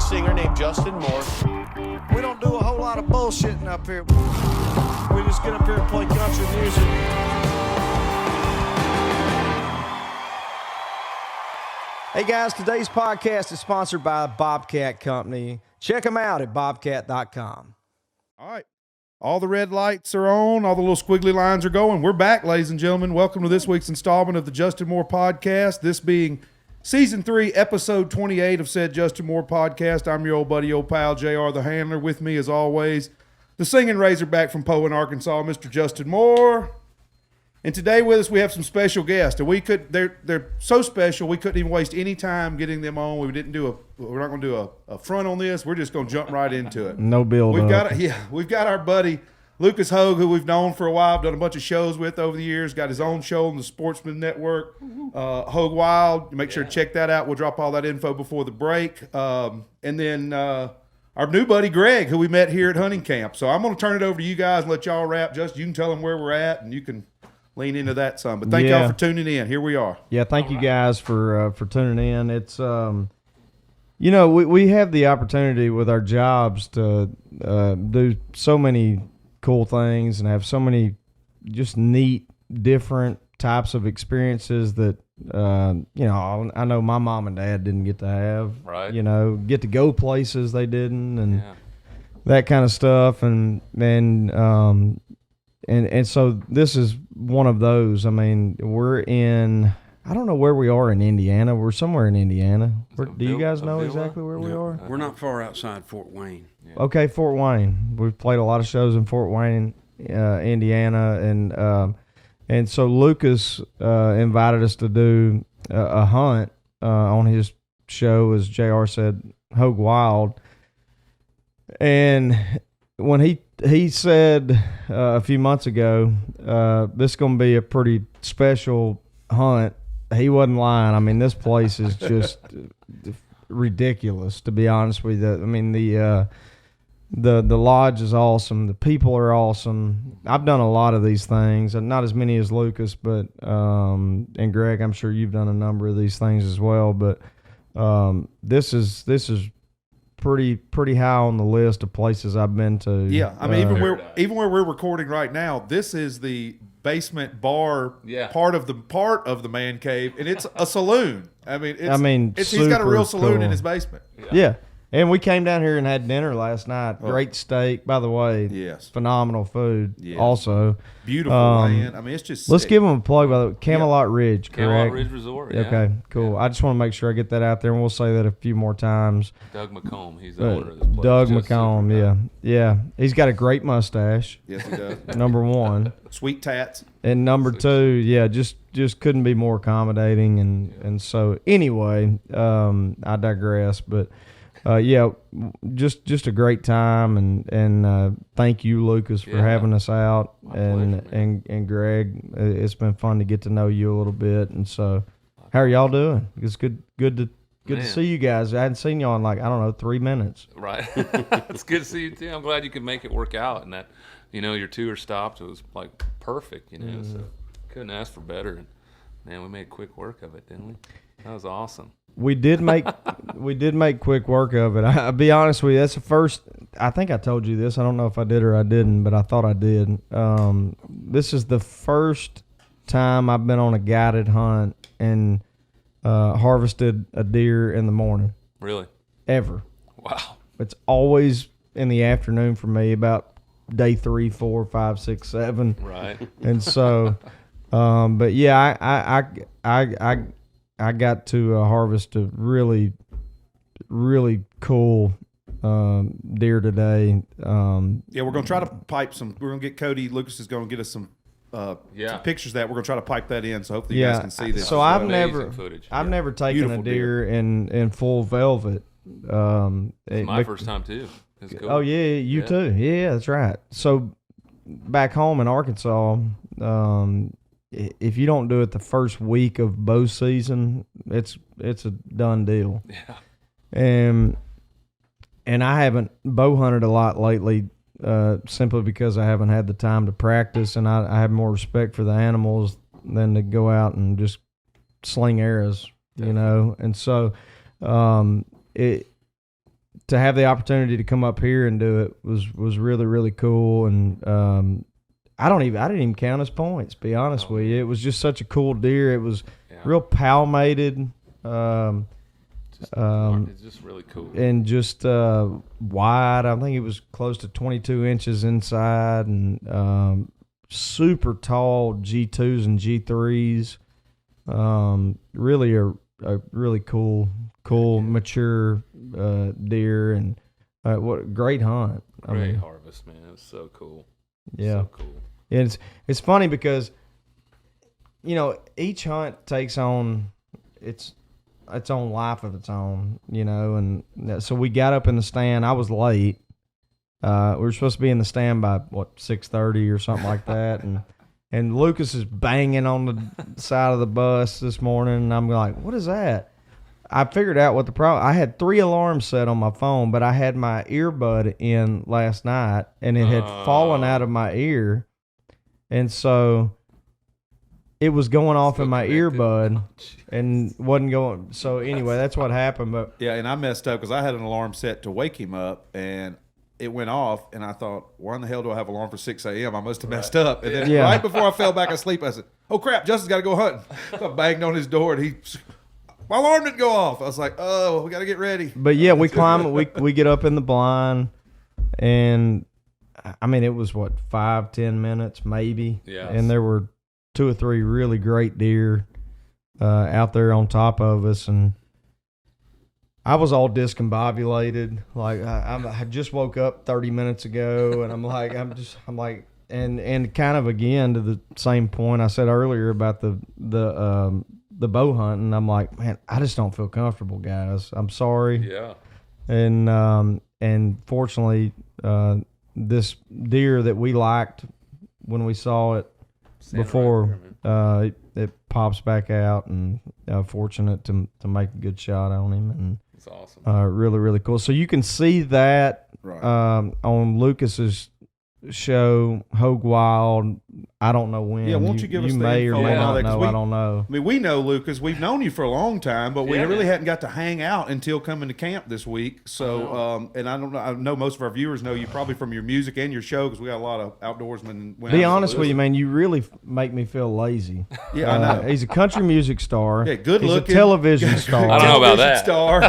young singer named Justin Moore. We don't do a whole lot of bullshitting up here. We just get up here and play country music. Hey guys, today's podcast is sponsored by Bobcat Company. Check them out at bobcat.com. All right. All the red lights are on. All the little squiggly lines are going. We're back, ladies and gentlemen. Welcome to this week's installment of the Justin Moore Podcast. This being Season 3, Episode 28 of said Justin Moore Podcast. I'm your old buddy, old pal, JR the Handler. With me, as always, the singing Razorback from Poe in Arkansas, Mr. Justin Moore. And today with us, we have some special guests. And they're so special, we couldn't even waste any time getting them on. We're not going to do a front on this. We're just going to jump right into it. No build We've got our buddy Lucas Hoge, who we've known for a while, done a bunch of shows with over the years, got his own show on the Sportsman Network, Hoge Wild. Make sure to check that out. We'll drop all that info before the break. And then our new buddy Greg, who we met here at hunting camp. So I'm going to turn it over to you guys and let y'all wrap. Just you can tell them where we're at, and you can lean into that some. But thank y'all for tuning in. Here we are. Yeah, thank you guys for tuning in. It's we have the opportunity with our jobs to do so many cool things and have so many just neat, different types of experiences that I know my mom and dad didn't get to have. Right. Get to go places they didn't, and that kind of stuff, and so this is one of those. I mean, I don't know where we are in Indiana. We're somewhere in Indiana. Do you guys know exactly where we are? We're not far outside Fort Wayne. Yeah. Okay, Fort Wayne. We've played a lot of shows in Fort Wayne, Indiana, and so Lucas invited us to do a hunt on his show, as JR said, Hoge Wild. And when he said a few months ago, this is going to be a pretty special hunt, he wasn't lying. I mean, this place is just ridiculous, to be honest with you. I mean, the lodge is awesome. The people are awesome. I've done a lot of these things, and not as many as Lucas, but and Greg, I'm sure you've done a number of these things as well. But this is pretty high on the list of places I've been to. Yeah, I mean, even where we're recording right now, this is the basement bar part of the man cave, and it's a saloon. He's got a real saloon in his basement. Yeah. And we came down here and had dinner last night. Great steak, by the way. Yes. Phenomenal food. Yes. Also. Beautiful land. I mean, it's just let's sick. give them a plug, by the way. Camelot Ridge, correct? Camelot Ridge Resort, yeah. Okay, cool. I just want to make sure I get that out there, and we'll say that a few more times. Doug McComb, he's the owner of this place. Doug McComb, yeah. He's got a great mustache. Yes, he does. Number one. Sweet tats. And number two, just couldn't be more accommodating. And so, anyway, I digress, but... just a great time, and thank you, Lucas, for having us out, and Greg. It's been fun to get to know you a little bit, and so how are y'all doing? It's good to see you guys. I hadn't seen y'all in 3 minutes. Right. It's good to see you too. I'm glad you could make it work out, and that your tour stopped. It was perfect. So couldn't ask for better. And man, we made quick work of it, didn't we? That was awesome. We did make quick work of it. I'll be honest with you. That's the first. I think I told you this. I don't know if I did or I didn't, but I thought I did. This is the first time I've been on a guided hunt and harvested a deer in the morning. Really? Ever. Wow. It's always in the afternoon for me, about day 3, 4, 5, 6, 7. Right. And so, but yeah, I got to harvest a really, really cool deer today. We're going to try to pipe some. We're going to get Cody. Lucas is going to get us some pictures of that. We're going to try to pipe that in, so hopefully you guys can see this. So I've never taken Beautiful a deer in full velvet. It's my first time too. It's cool. Oh yeah, you too. Yeah, that's right. So back home in Arkansas, if you don't do it the first week of bow season, it's a done deal. Yeah. And I haven't bow hunted a lot lately, simply because I haven't had the time to practice, and I have more respect for the animals than to go out and just sling arrows, you know. And so, to have the opportunity to come up here and do it was really, really cool. And I didn't even count his points, to be honest with you. It was just such a cool deer. It was real palmated. It's just really cool. And just wide. I think it was close to 22 inches inside, and super tall G2s and G3s. Really a really cool, mature deer, and what a great hunt. Great harvest, man. It was so cool. Yeah. So cool. It's funny because, each hunt takes on its own life of its own, and so we got up in the stand. I was late. We were supposed to be in the stand by 6:30 or something like that, and Lucas is banging on the side of the bus this morning, and I'm like, what is that? I figured out what the problem. I had 3 alarms set on my phone, but I had my earbud in last night, and it had fallen out of my ear, and so it was going off in my earbud and wasn't going. So anyway, that's what happened. But Yeah, and I messed up because I had an alarm set to wake him up, and it went off, and I thought, why in the hell do I have an alarm for 6 a.m.? I must have messed up. And then right before I fell back asleep, I said, oh, crap, Justin's got to go hunting. So I banged on his door, and my alarm didn't go off. I was like, oh, we got to get ready. But, yeah, we climb. We get up in the blind, and, I mean, it was, 5-10 minutes maybe? Yeah. And there were 2 or 3 really great deer out there on top of us, and I was all discombobulated. Like I just woke up 30 minutes ago, and I'm like, and kind of again to the same point I said earlier about the bow hunting. I'm like, man, I just don't feel comfortable, guys. I'm sorry. Yeah. And fortunately, this deer that we liked when we saw it before, it pops back out, and fortunate to make a good shot on him, and it's awesome. really, really cool. So you can see that on Lucas's show, Hoge Wild. I don't know when. Yeah, won't you give us the may or info may on all not that? 'Cause know. I don't know. I mean, we know Lucas. We've known you for a long time, but we Yeah, really man. hadn't got to hang out until coming to camp this week. So, and I don't know. I know most of our viewers know you probably from your music and your show, because we got a lot of outdoorsmen. Be honest with you, man. You really make me feel lazy. Yeah, I know. He's a country music star. Yeah, good He's looking. a television star. I don't know about that. Star.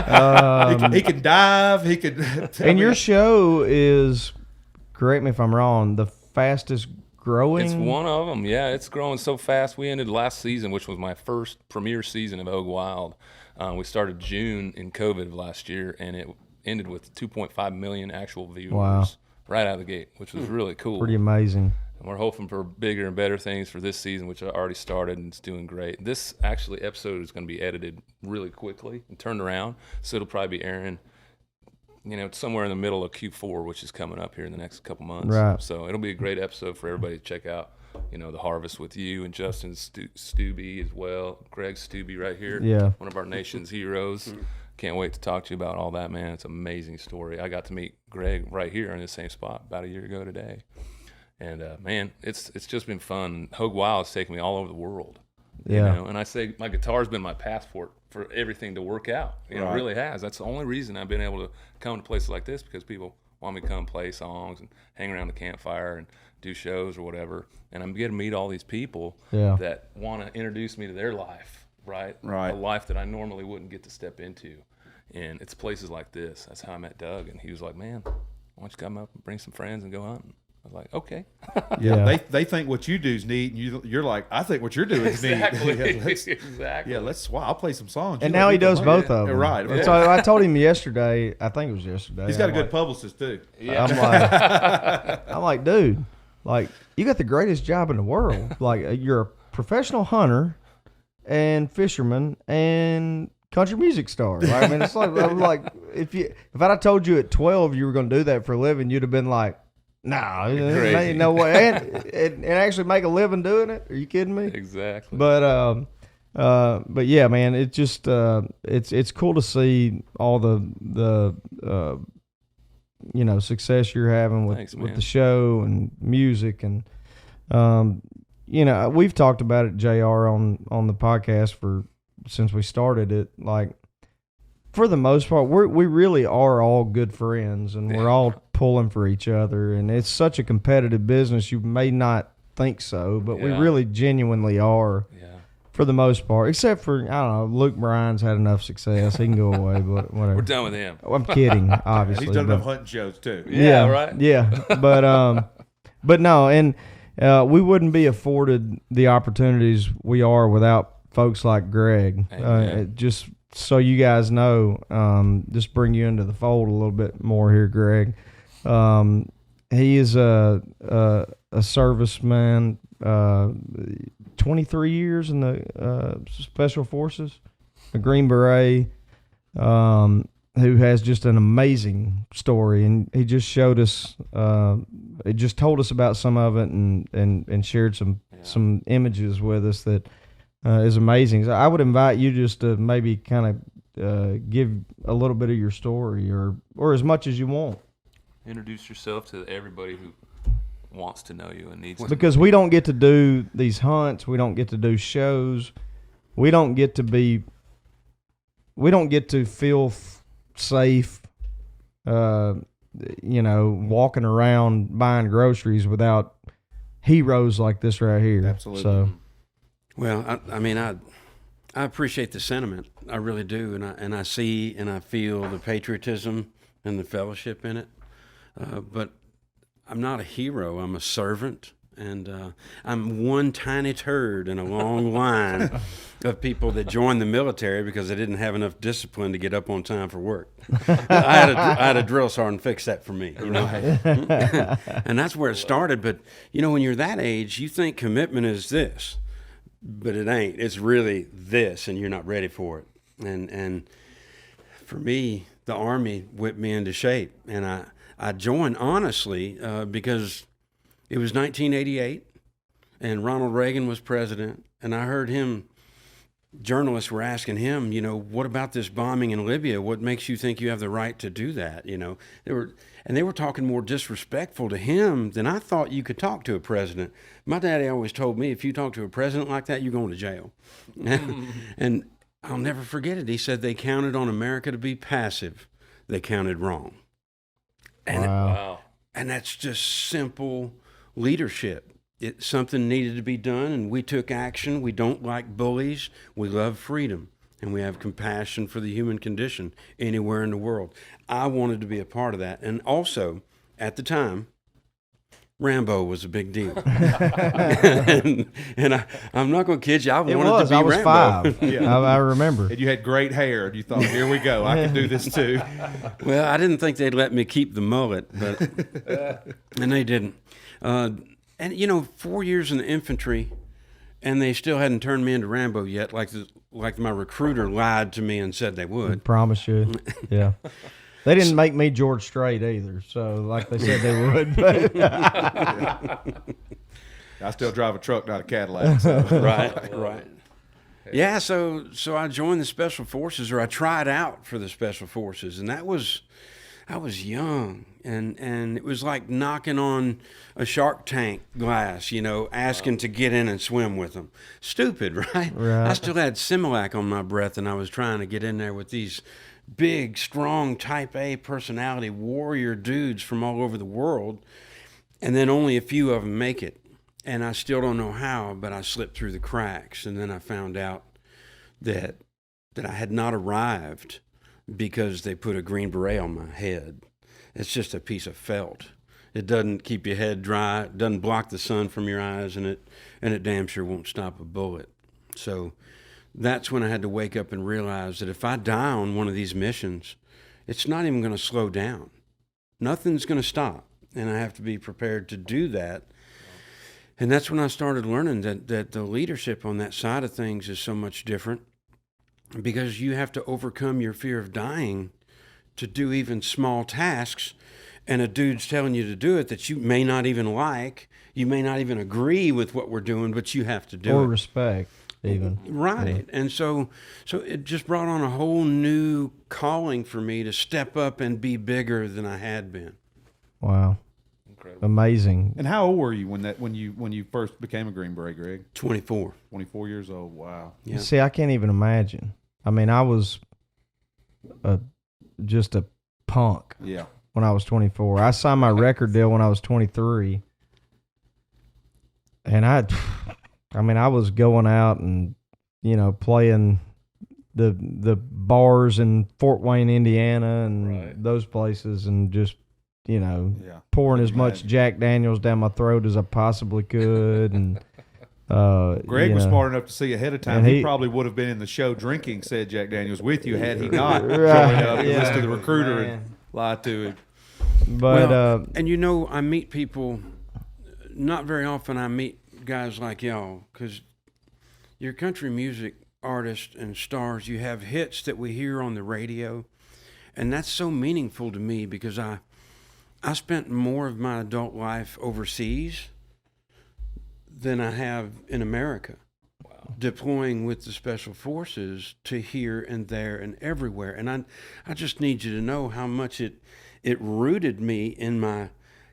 He can dive. He could. And your show is, correct me if I'm wrong, the fastest growing. It's one of them. Yeah, it's growing so fast. We ended last season, which was my first premiere season of Hoge Wild. We started June in COVID of last year, and it ended with 2.5 million actual viewers right out of the gate, which was really cool. Pretty amazing. And we're hoping for bigger and better things for this season, which I already started, and it's doing great. This episode is going to be edited really quickly and turned around, so it'll probably be airing somewhere in the middle of Q4, which is coming up here in the next couple months. Right. So it'll be a great episode for everybody to check out. The harvest with you and Justin Stouby as well. Greg Stouby right here. Yeah. One of our nation's heroes. Can't wait to talk to you about all that, man. It's an amazing story. I got to meet Greg right here in the same spot about a year ago today. And, man, it's just been fun. Hoge Wild has taken me all over the world. Yeah. And I say my guitar's been my passport for everything to work out. It really has. That's the only reason I've been able to come to places like this, because people want me to come play songs and hang around the campfire and do shows or whatever. And I'm getting to meet all these people that want to introduce me to their life, right? A life that I normally wouldn't get to step into. And it's places like this. That's how I met Doug. And he was like, man, why don't you come up and bring some friends and go hunting? I was like, okay. Yeah, they think what you do is neat, and you're like, I think what you're doing is neat. Exactly. I'll play some songs. And now he does both of them. Yeah, right. Yeah. So I told him yesterday, I think it was yesterday. He's got a good publicist too. Yeah. I'm like, dude, like, you got the greatest job in the world. Like, you're a professional hunter and fisherman and country music star. Right? I mean, it's like, I'm like, if I'd have told you at 12 you were going to do that for a living, you'd have been like, no, ain't no way. And actually make a living doing it? Are you kidding me? Exactly. But yeah, man, it just it's cool to see all the success you're having with the show and music, and we've talked about it, JR, on the podcast since we started it. Like, for the most part, we really are all good friends, and we're all pulling for each other. And it's such a competitive business. You may not think so, but we really genuinely are. Yeah. For the most part, except for, I don't know, Luke Bryan's had enough success. He can go away, but whatever. We're done with him. I'm kidding, obviously. He's done but- enough hunting shows too. Yeah, right. Yeah, but no, and we wouldn't be afforded the opportunities we are without folks like Greg. Just so you guys know, just bring you into the fold a little bit more here, Greg. He is a serviceman. 23 years in the Special Forces, a Green Beret, who has just an amazing story, and he just showed us, he just told us about some of it, and shared some images with us that is amazing. So I would invite you just to maybe kind of give a little bit of your story, or as much as you want. Introduce yourself to everybody who wants to know you and needs to. Because we don't get to do these hunts, we don't get to do shows, we don't get to feel safe, walking around buying groceries without heroes like this right here. Absolutely. So, Well, I mean, I appreciate the sentiment. I really do, and I see and I feel the patriotism and the fellowship in it. But I'm not a hero. I'm a servant, and I'm one tiny turd in a long line of people that joined the military because they didn't have enough discipline to get up on time for work. I had a drill sergeant fix that for me, you know. And that's where it started. But when you're that age, you think commitment is this, but it ain't. It's really this, and you're not ready for it. And for me, the Army whipped me into shape, and I joined, honestly, because it was 1988, and Ronald Reagan was president, and I heard journalists were asking him, what about this bombing in Libya? What makes you think you have the right to do that? They were talking more disrespectful to him than I thought you could talk to a president. My daddy always told me, if you talk to a president like that, you're going to jail. And I'll never forget it. He said they counted on America to be passive. They counted wrong. And Wow. And that's just simple leadership. Something needed to be done, and we took action. We don't like bullies. We love freedom, and we have compassion for the human condition anywhere in the world. I wanted to be a part of that. And also, at the time, Rambo was a big deal. and I'm not going to kid you, I wanted to be I was Rambo. 5. I remember. And you had great hair, and you thought, here we go, I can do this too. Well, I didn't think they'd let me keep the mullet, but and they didn't. And 4 years in the infantry, and they still hadn't turned me into Rambo yet. Like my recruiter lied to me and said they I would. promise you. Yeah. They didn't make me George Strait either, so like they said they would. But I still drive a truck, not a Cadillac. So. Right. Yeah, so I joined the Special Forces, or I tried out for the Special Forces, and I was young, and it was like knocking on a Shark Tank glass, asking to get in and swim with them. Stupid, right? I still had Similac on my breath, and I was trying to get in there with these big, strong, type A personality warrior dudes from all over the world, and then only a few of them make it. And I still don't know how, but I slipped through the cracks, and then I found out that I had not arrived because they put a Green Beret on my head. It's just a piece of felt. It doesn't keep your head dry, it doesn't block the sun from your eyes, and it damn sure won't stop a bullet. So that's when I had to wake up and realize that if I die on one of these missions, it's not even going to slow down. Nothing's going to stop, and I have to be prepared to do that. And that's when I started learning that the leadership on that side of things is so much different, because you have to overcome your fear of dying to do even small tasks, and a dude's telling you to do it that you may not even like, you may not even agree with what we're doing, but you have to do it. or respect, even. Right. Yeah. And so it just brought on a whole new calling for me to step up and be bigger than I had been. Wow. Incredible. Amazing. And how old were you when you first became a Green Beret, Greg? 24. 24 years old. Wow. Yeah. See, I can't even imagine. I mean, I was just a punk. Yeah. When I was 24, I signed my record deal when I was 23, and I was going out and playing the bars in Fort Wayne, Indiana, and those places, and just pouring as much Jack Daniels down my throat as I possibly could. And Greg was smart enough to see ahead of time. He probably would have been in the show drinking said Jack Daniels with you had he not showing up and listened to the recruiter and lied to him. But and I meet people. Not very often I meet guys like y'all, because you're country music artists and stars. You have hits that we hear on the radio, and that's so meaningful to me because I spent more of my adult life overseas than I have in America. Wow. Deploying with the Special Forces to here and there and everywhere. And I just need you to know how much it rooted me in my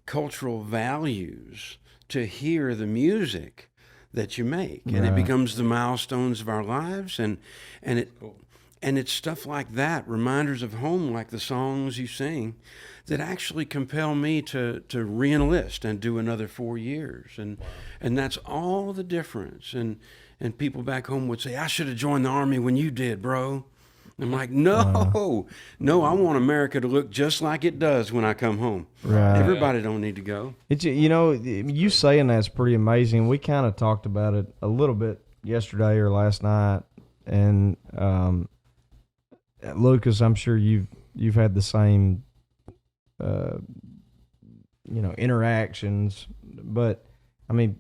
cultural values to hear the music that you make. And it becomes the milestones of our lives, and it's stuff like that, reminders of home, like the songs you sing, that actually compel me to re-enlist and do another 4 years. And that's all the difference. And people back home would say, I should have joined the Army when you did, bro. I'm like, no, I want America to look just like it does when I come home. Right. Everybody don't need to go. It's you saying that's pretty amazing. We kind of talked about it a little bit yesterday or last night, and Lucas, I'm sure you've had the same interactions, but I mean,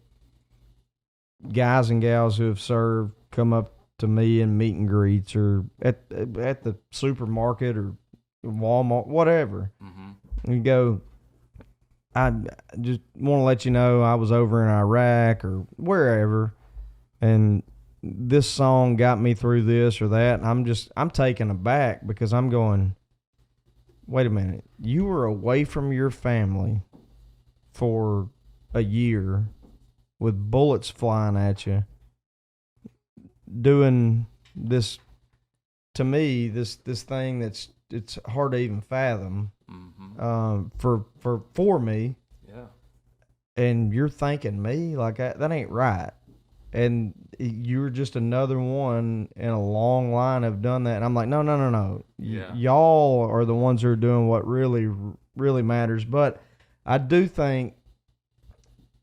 guys and gals who have served come up to me in meet and greets or at the supermarket or Walmart, whatever. Mm-hmm. You go, I just want to let you know I was over in Iraq or wherever, and this song got me through this or that. And I'm taken aback because I'm going, wait a minute, you were away from your family for a year with bullets flying at you, doing this, to me, this thing it's hard to even fathom. Mm-hmm. For me. Yeah. And you're thanking me like that ain't right. And you're just another one in a long line have done that. And I'm like, no. Yeah. Y'all are the ones who are doing what really, really matters. But I do think,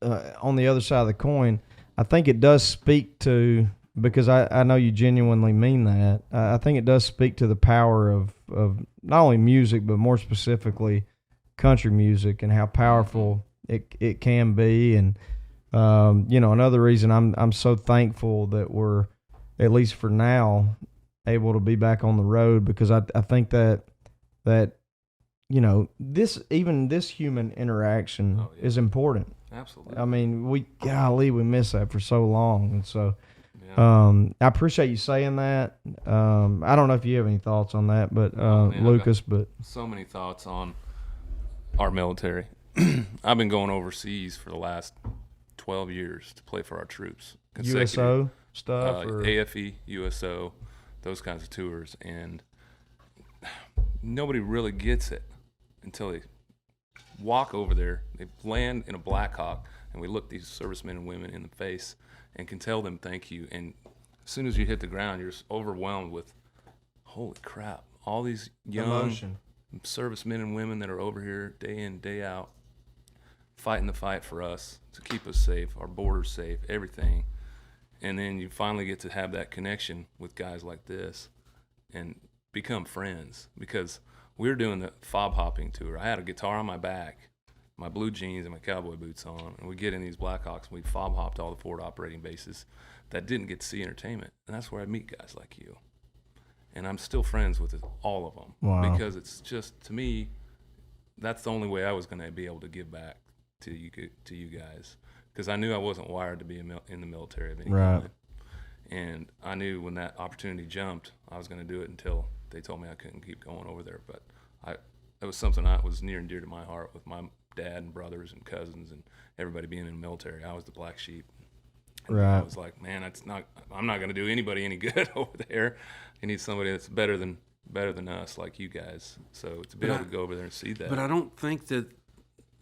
on the other side of the coin, I think it does speak to, because I know you genuinely mean that, I think it does speak to the power of not only music, but more specifically country music and how powerful it can be. And another reason I'm so thankful that we're, at least for now, able to be back on the road, because I think that this human interaction is important. Absolutely. I mean, we miss that for so long. And so I appreciate you saying that. I don't know if you have any thoughts on that, but Lucas, but so many thoughts on our military. I've been going overseas for the last 12 years to play for our troops. USO stuff? Or? AFE, USO, those kinds of tours. And nobody really gets it until they walk over there. They land in a Black Hawk, and we look these servicemen and women in the face and can tell them thank you. And as soon as you hit the ground, you're overwhelmed with, holy crap, all these young emotion servicemen and women that are over here day in, day out, fighting the fight for us to keep us safe, our borders safe, everything. And then you finally get to have that connection with guys like this and become friends, because we were doing the fob hopping tour. I had a guitar on my back, my blue jeans and my cowboy boots on, and we get in these Blackhawks and we fob hopped all the forward operating bases that didn't get to see entertainment. And that's where I meet guys like you. And I'm still friends with all of them. Wow. Because it's just, to me, that's the only way I was going to be able to give back to you guys, because I knew I wasn't wired to be in the military of any kind. And I knew when that opportunity jumped, I was going to do it until they told me I couldn't keep going over there. But it was something that was near and dear to my heart, with my dad and brothers and cousins and everybody being in the military. I was the black sheep. And I was like, man, I'm not going to do anybody any good over there. You need somebody that's better than better than us, like you guys. So to be able to go over there and see that. But I don't think that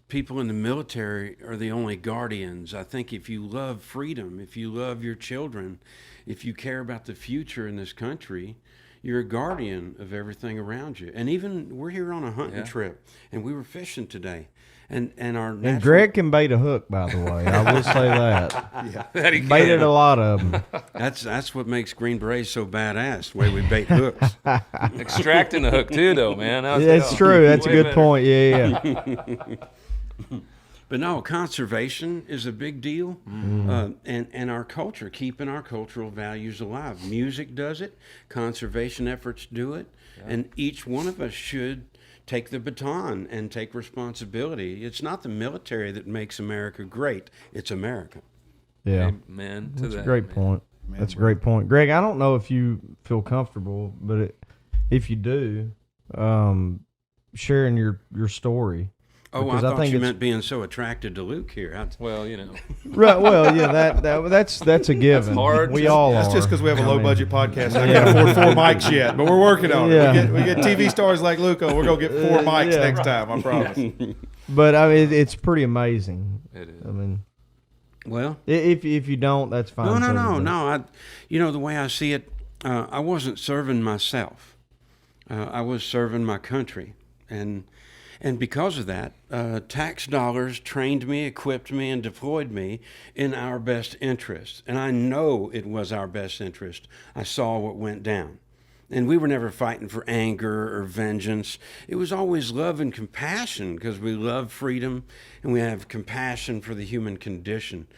people in the military are the only guardians. I think if you love freedom, if you love your children, if you care about the future in this country, you're a guardian of everything around you. And even we're here on a hunting trip, and we were fishing today. And And Greg can bait a hook, by the way. I will say that. That he can. Baited a lot of them. That's what makes Green Beret so badass, the way we bait hooks. Extracting the hook too, though, man. That's true. That's a way good better. point. Yeah. But no, conservation is a big deal, and our culture, keeping our cultural values alive. Music does it, conservation efforts do it, and each one of us should take the baton and take responsibility. It's not the military that makes America great; it's America. Yeah. Amen to That's that. a great man. point. That's a great point. Greg, I don't know if you feel comfortable, but if you do, sharing your story. Oh, I Because thought you it's- meant being so attracted to Luke here. Well, you know, Right. Well, yeah, that's a given. hard. We all That's are. just because we have a I low mean, budget podcast. I can't afford 4 mics yet, but we're working on it. Yeah. We get TV stars like Luco. We're gonna get 4 mics Yeah. next time. I promise. But I mean, it's pretty amazing. it is. I mean, Well, if you don't, that's fine. no. The way I see it, I wasn't serving myself. I was serving my country, and because of that, tax dollars trained me, equipped me, and deployed me in our best interest. And I know it was our best interest. I saw what went down. And we were never fighting for anger or vengeance. It was always love and compassion, because we love freedom and we have compassion for the human condition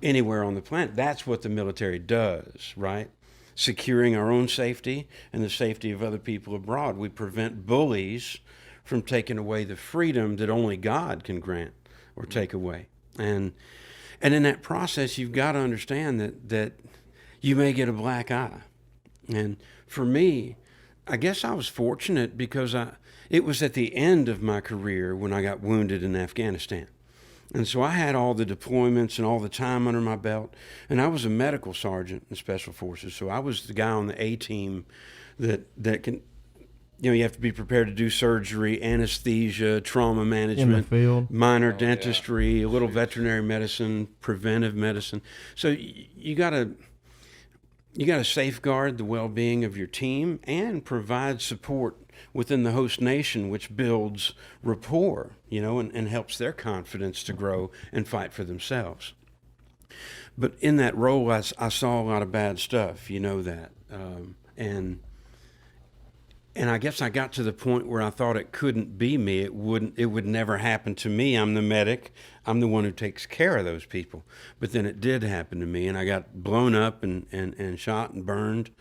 anywhere on the planet. That's what the military does, right? Securing our own safety and the safety of other people abroad. We prevent bullies from taking away the freedom that only God can grant or take away. And in that process, you've got to understand that you may get a black eye. And for me, I guess I was fortunate because it was at the end of my career when I got wounded in Afghanistan. And so I had all the deployments and all the time under my belt. And I was a medical sergeant in Special Forces. So I was the guy on the A team that can, you have to be prepared to do surgery, anesthesia, trauma management, field. minor dentistry, a little veterinary medicine, preventive medicine. So you got to safeguard the well-being of your team and provide support within the host nation, which builds rapport, and helps their confidence to grow and fight for themselves. But in that role, I saw a lot of bad stuff, that. And I guess I got to the point where I thought it couldn't be me. It would never happen to me. I'm the medic. I'm the one who takes care of those people. But then it did happen to me, and I got blown up and shot and burned.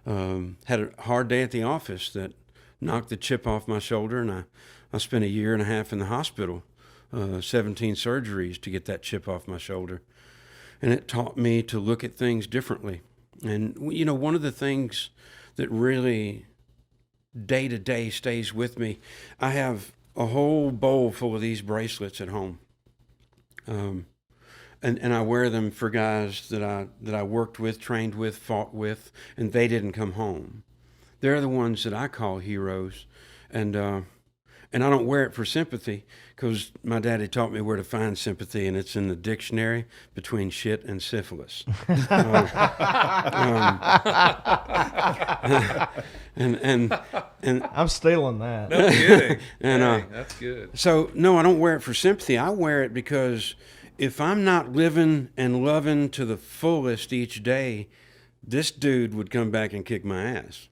Had a hard day at the office that knocked the chip off my shoulder, and I spent 1.5 years in the hospital, 17 surgeries to get that chip off my shoulder. And it taught me to look at things differently. And, one of the things that really day to day stays with me, I have a whole bowl full of these bracelets at home. And I wear them for guys that I worked with, trained with, fought with, and they didn't come home. They're the ones that I call heroes. And I don't wear it for sympathy, because my daddy taught me where to find sympathy, and it's in the dictionary between shit and syphilis. And I'm stealing that. No kidding. And, Dang, that's good. So, no, I don't wear it for sympathy. I wear it because if I'm not living and loving to the fullest each day, this dude would come back and kick my ass.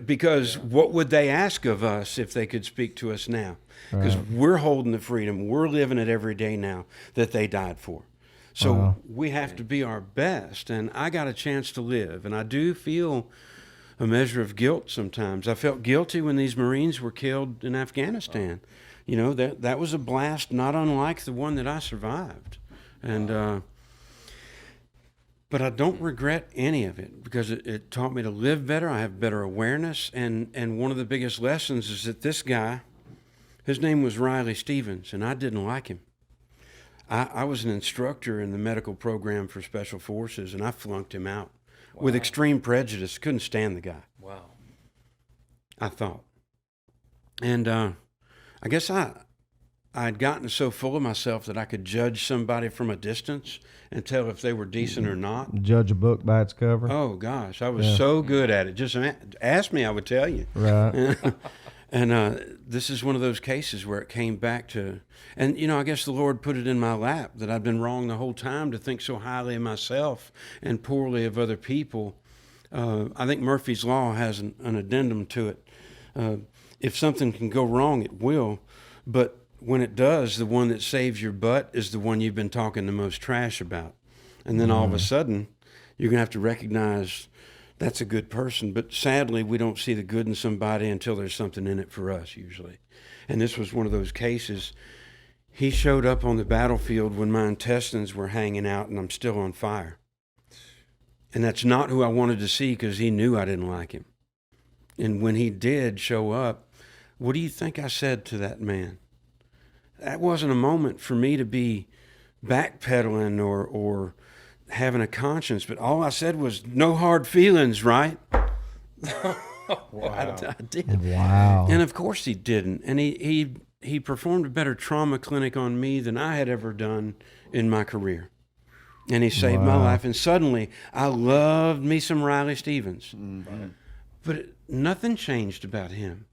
Because what would they ask of us if they could speak to us now? Because we're holding the freedom. We're living it every day now that they died for. So we have to be our best. And I got a chance to live. And I do feel a measure of guilt sometimes. I felt guilty when these Marines were killed in Afghanistan. That was a blast not unlike the one that I survived. And but I don't regret any of it, because it taught me to live better. I have better awareness. And one of the biggest lessons is that this guy, his name was Riley Stevens, and I didn't like him. I was an instructor in the medical program for Special Forces, and I flunked him out with extreme prejudice. Couldn't stand the guy. Wow. I thought. And I guess I'd gotten so full of myself that I could judge somebody from a distance and tell if they were decent or not. Judge a book by its cover. Oh, gosh, I was so good at it. Just ask me, I would tell you. Right. And this is one of those cases where it came back to, and, I guess the Lord put it in my lap that I'd been wrong the whole time to think so highly of myself and poorly of other people. I think Murphy's Law has an addendum to it. If something can go wrong, it will. But when it does, the one that saves your butt is the one you've been talking the most trash about. And then all of a sudden, you're going to have to recognize that's a good person. But sadly, we don't see the good in somebody until there's something in it for us, usually. And this was one of those cases. He showed up on the battlefield when my intestines were hanging out and I'm still on fire. And that's not who I wanted to see because he knew I didn't like him. And when he did show up, what do you think I said to that man? That wasn't a moment for me to be backpedaling or having a conscience, but all I said was, no hard feelings, right? Wow. I did. Wow. And of course he didn't. And he performed a better trauma clinic on me than I had ever done in my career. And he saved my life. And suddenly I loved me some Riley Stevens. Mm-hmm. But nothing changed about him.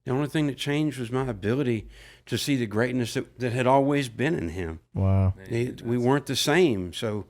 The only thing that changed was my ability to see the greatness that had always been in him. Wow. We weren't the same, so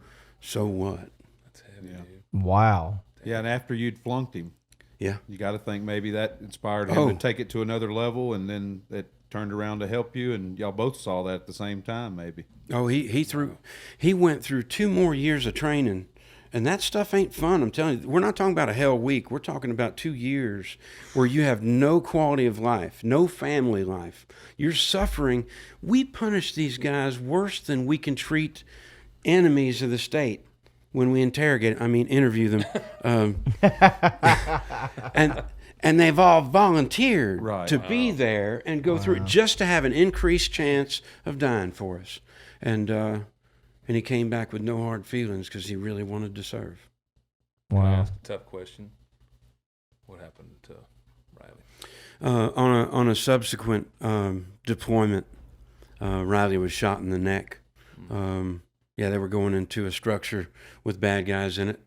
what? That's heavy, dude. Wow. Yeah, and after you'd flunked him, Yeah. you got to think maybe that inspired him to take it to another level, and then it turned around to help you, and y'all both saw that at the same time, maybe. Oh, he went through 2 more years of training, and that stuff ain't fun. I'm telling you, we're not talking about a hell week. We're talking about 2 years where you have no quality of life, no family life. You're suffering. We punish these guys worse than we can treat enemies of the state when we interview them. And they've all volunteered to be there and go through it just to have an increased chance of dying for us. And he came back with no hard feelings because he really wanted to serve. Can I Wow. ask a tough question? What happened to Riley? On a subsequent deployment, Riley was shot in the neck. They were going into a structure with bad guys in it,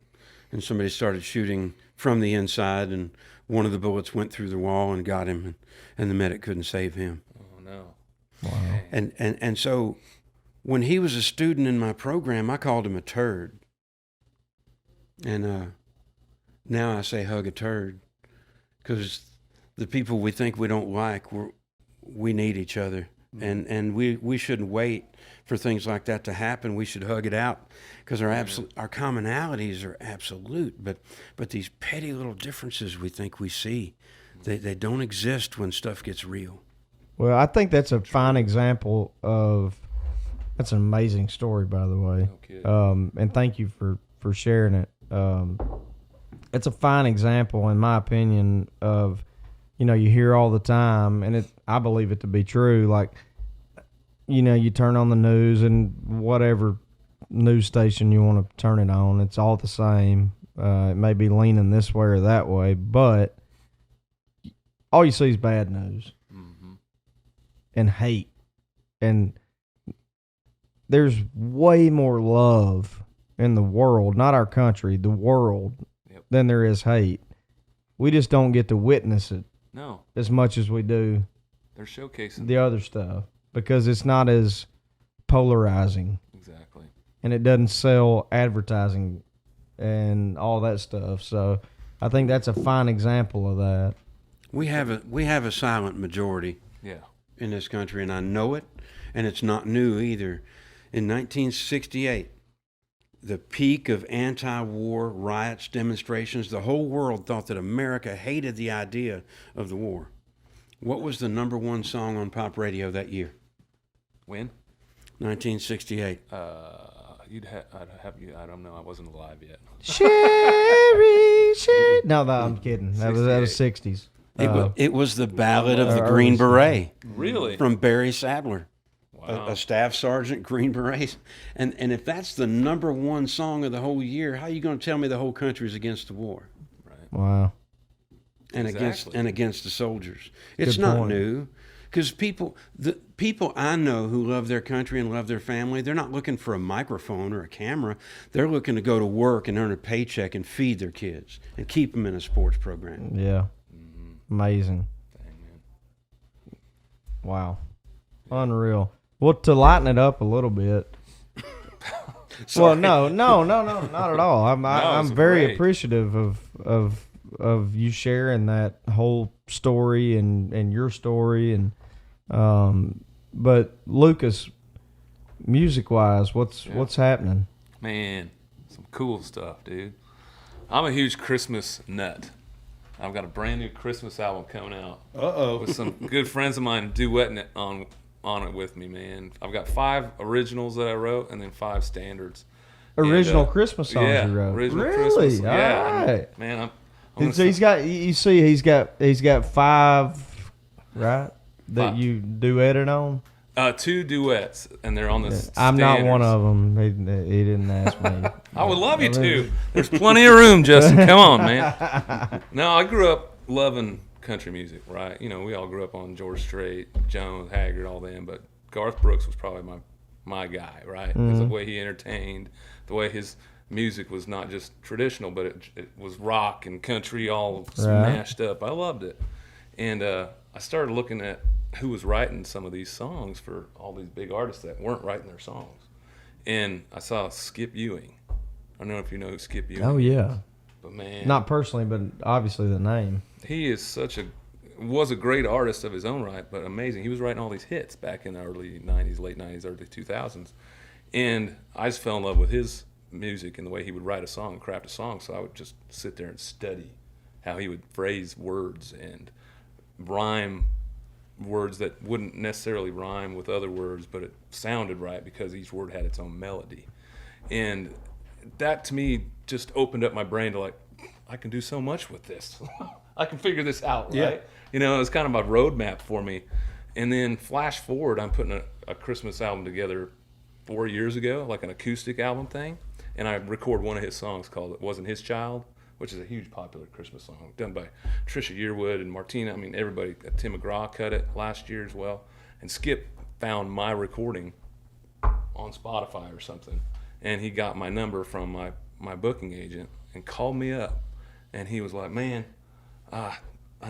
and somebody started shooting from the inside, and one of the bullets went through the wall and got him, and the medic couldn't save him. Oh, no. Wow. And so when he was a student in my program, I called him a turd. And now I say hug a turd, because the people we think we don't like, we need each other. And we shouldn't wait for things like that to happen. We should hug it out, because our commonalities are absolute. But these petty little differences we think we see, they don't exist when stuff gets real. Well, I think that's a fine example of. That's an amazing story, by the way. Okay. And thank you for sharing it. It's a fine example, in my opinion, of, you hear all the time, and I believe it to be true. Like, you turn on the news and whatever news station you want to turn it on, it's all the same. It may be leaning this way or that way, but all you see is bad news and hate. And there's way more love in the world, not our country, the world, than there is hate. We just don't get to witness it as much as we do They're showcasing the other stuff, because it's not as polarizing. Exactly. And it doesn't sell advertising and all that stuff. So I think that's a fine example of that. We have a silent majority in this country, and I know it, and it's not new either. In 1968, the peak of anti-war riots, demonstrations, the whole world thought that America hated the idea of the war. What was the number 1 song on pop radio that year? When? 1968. I'd have you. I don't know. I wasn't alive yet. Sherry. No, I'm kidding. That was 60s. It was the Ballad of the Green Beret. Really? From Barry Sadler. Wow. A staff sergeant, Green Berets. And if that's the number 1 song of the whole year, how are you going to tell me the whole country's against the war? Right. Wow. and Exactly. against the soldiers. It's Good not point. new, because the people I know who love their country and love their family, they're not looking for a microphone or a camera. They're looking to go to work and earn a paycheck and feed their kids and keep them in a sports program. Yeah. Amazing. Dang, man. Wow. Unreal. Well, to lighten it up a little bit. Well, no, not at all. I'm very great. appreciative of you sharing that whole story and your story and but Lucas, music wise, what's happening? Man, some cool stuff, dude. I'm a huge Christmas nut. I've got a brand new Christmas album coming out with some good friends of mine duetting it on it with me, man. I've got 5 originals that I wrote and then 5 standards. Original And, Christmas songs yeah, you wrote. original Really? Christmas. All Yeah, right. man. I'm So he's got. You see, he's got 5, right? That 5. you duetted on. 2 duets, and they're on the. I'm not one standards. of them. He didn't ask me. I would love you to. There's plenty of room, Justin. Come on, man. No, I grew up loving country music, right? You know, we all grew up on George Strait, Jones, Haggard, all them, but Garth Brooks was probably my guy, right? Because the way he entertained, the way his music was not just traditional, but it was rock and country all smashed up. I loved it. And I started looking at who was writing some of these songs for all these big artists that weren't writing their songs. And I saw Skip Ewing. I don't know if you know who Skip Ewing Oh yeah. but man, Not personally, but obviously the name. he is was a great artist of his own right, but amazing. He was writing all these hits back in the early 90s, late 90s, early 2000s. And I just fell in love with his music and the way he would write a song, craft a song. So I would just sit there and study how he would phrase words and rhyme words that wouldn't necessarily rhyme with other words, but it sounded right because each word had its own melody. And that to me just opened up my brain to like, I can do so much with this. I can figure this out, right? Yeah. You know, it was kind of a roadmap for me. And then flash forward, I'm putting a Christmas album together 4 years ago, like an acoustic album thing. And I record one of his songs called It Wasn't His Child, which is a huge popular Christmas song done by Trisha Yearwood and Martina. I mean, everybody, Tim McGraw cut it last year as well. And Skip found my recording on Spotify or something. And he got my number from my booking agent and called me up. And he was like, man, I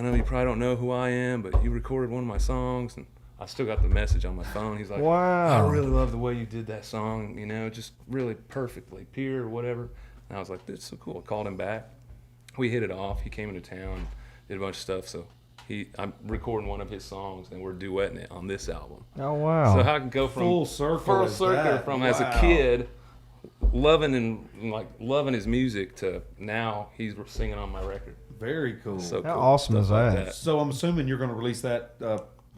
know you probably don't know who I am, but you recorded one of my songs. And I still got the message on my phone. He's like, Wow. I really love the way you did that song, you know, just really perfectly, pure or whatever. And I was like, that's so cool. I called him back. We hit it off. He came into town, did a bunch of stuff. So I'm recording one of his songs, and we're duetting it on this album. Oh wow. So I can go from Full circle as that. from as a Wow. kid loving his music to now he's singing on my record. Very cool. So How cool. awesome is Stuff like that? So I'm assuming you're going to release that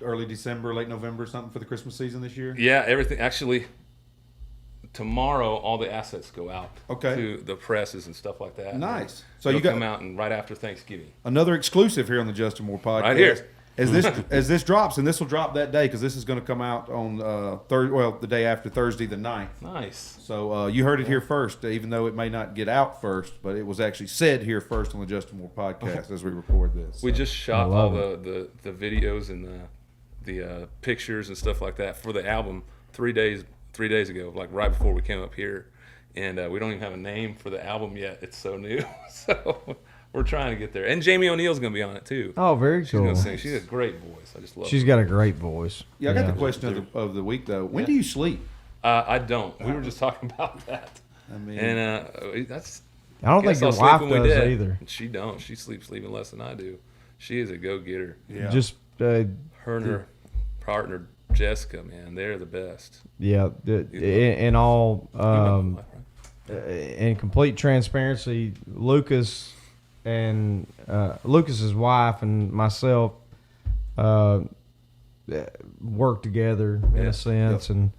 early December, late November, something for the Christmas season this year? Yeah, everything. Actually, tomorrow all the assets go out to the presses and stuff like that. Nice. So So you you got come out and right after Thanksgiving. another exclusive here on the Justin Moore podcast. Right here. As this drops, and this will drop that day because this is going to come out on the day after Thursday the 9th. Nice. So you heard it here first, even though it may not get out first, but it was actually said here first on the Justin Moore podcast as we record this. We So, just shot love all the videos and the pictures and stuff like that for the album 3 days ago, like right before we came up here. And we don't even have a name for the album yet. It's so new. So we're trying to get there. And Jamie O'Neill's going to be on it too. Oh, very She's cool. going to sing. She's a great voice. I just love She's her. got a great voice. yeah, I got the question of the week though. When do you sleep? I don't. We were just talking about that. I mean, And that's. I don't think guess your I'll sleep wife when we does dead. either. She don't. She sleeps even less than I do. She is a go-getter. yeah. Just Her and her partner Jessica, man, they're the best. yeah. In all You know my wife, right? in complete transparency, Lucas and Lucas's wife and myself work together in Yeah. a sense, and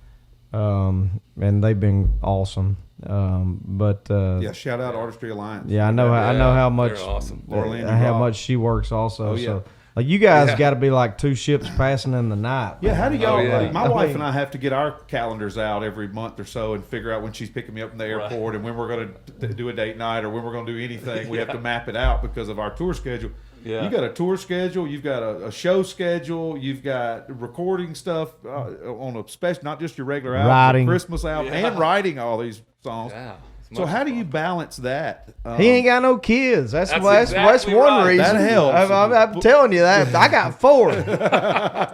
they've been awesome. But yeah, shout out Artistry Alliance. yeah, I know how much They're awesome. Orlando how Rock. much she works also. Oh, yeah. So like you guys Yeah. got to be like two ships passing in the night. Yeah, how do y'all? Oh, yeah. My wife and I have to get our calendars out every month or so and figure out when she's picking me up from the airport Right. and when we're going to do a date night or when we're going to do anything. We have to map it out because of our tour schedule. Yeah. You got a tour schedule, you've got a show schedule, you've got recording stuff on a special, not just your regular album, Writing. Christmas album, and writing all these songs. Yeah. So how do you balance that? He ain't got no kids. That's exactly one right. reason. That helps. I'm telling you that. I got 4.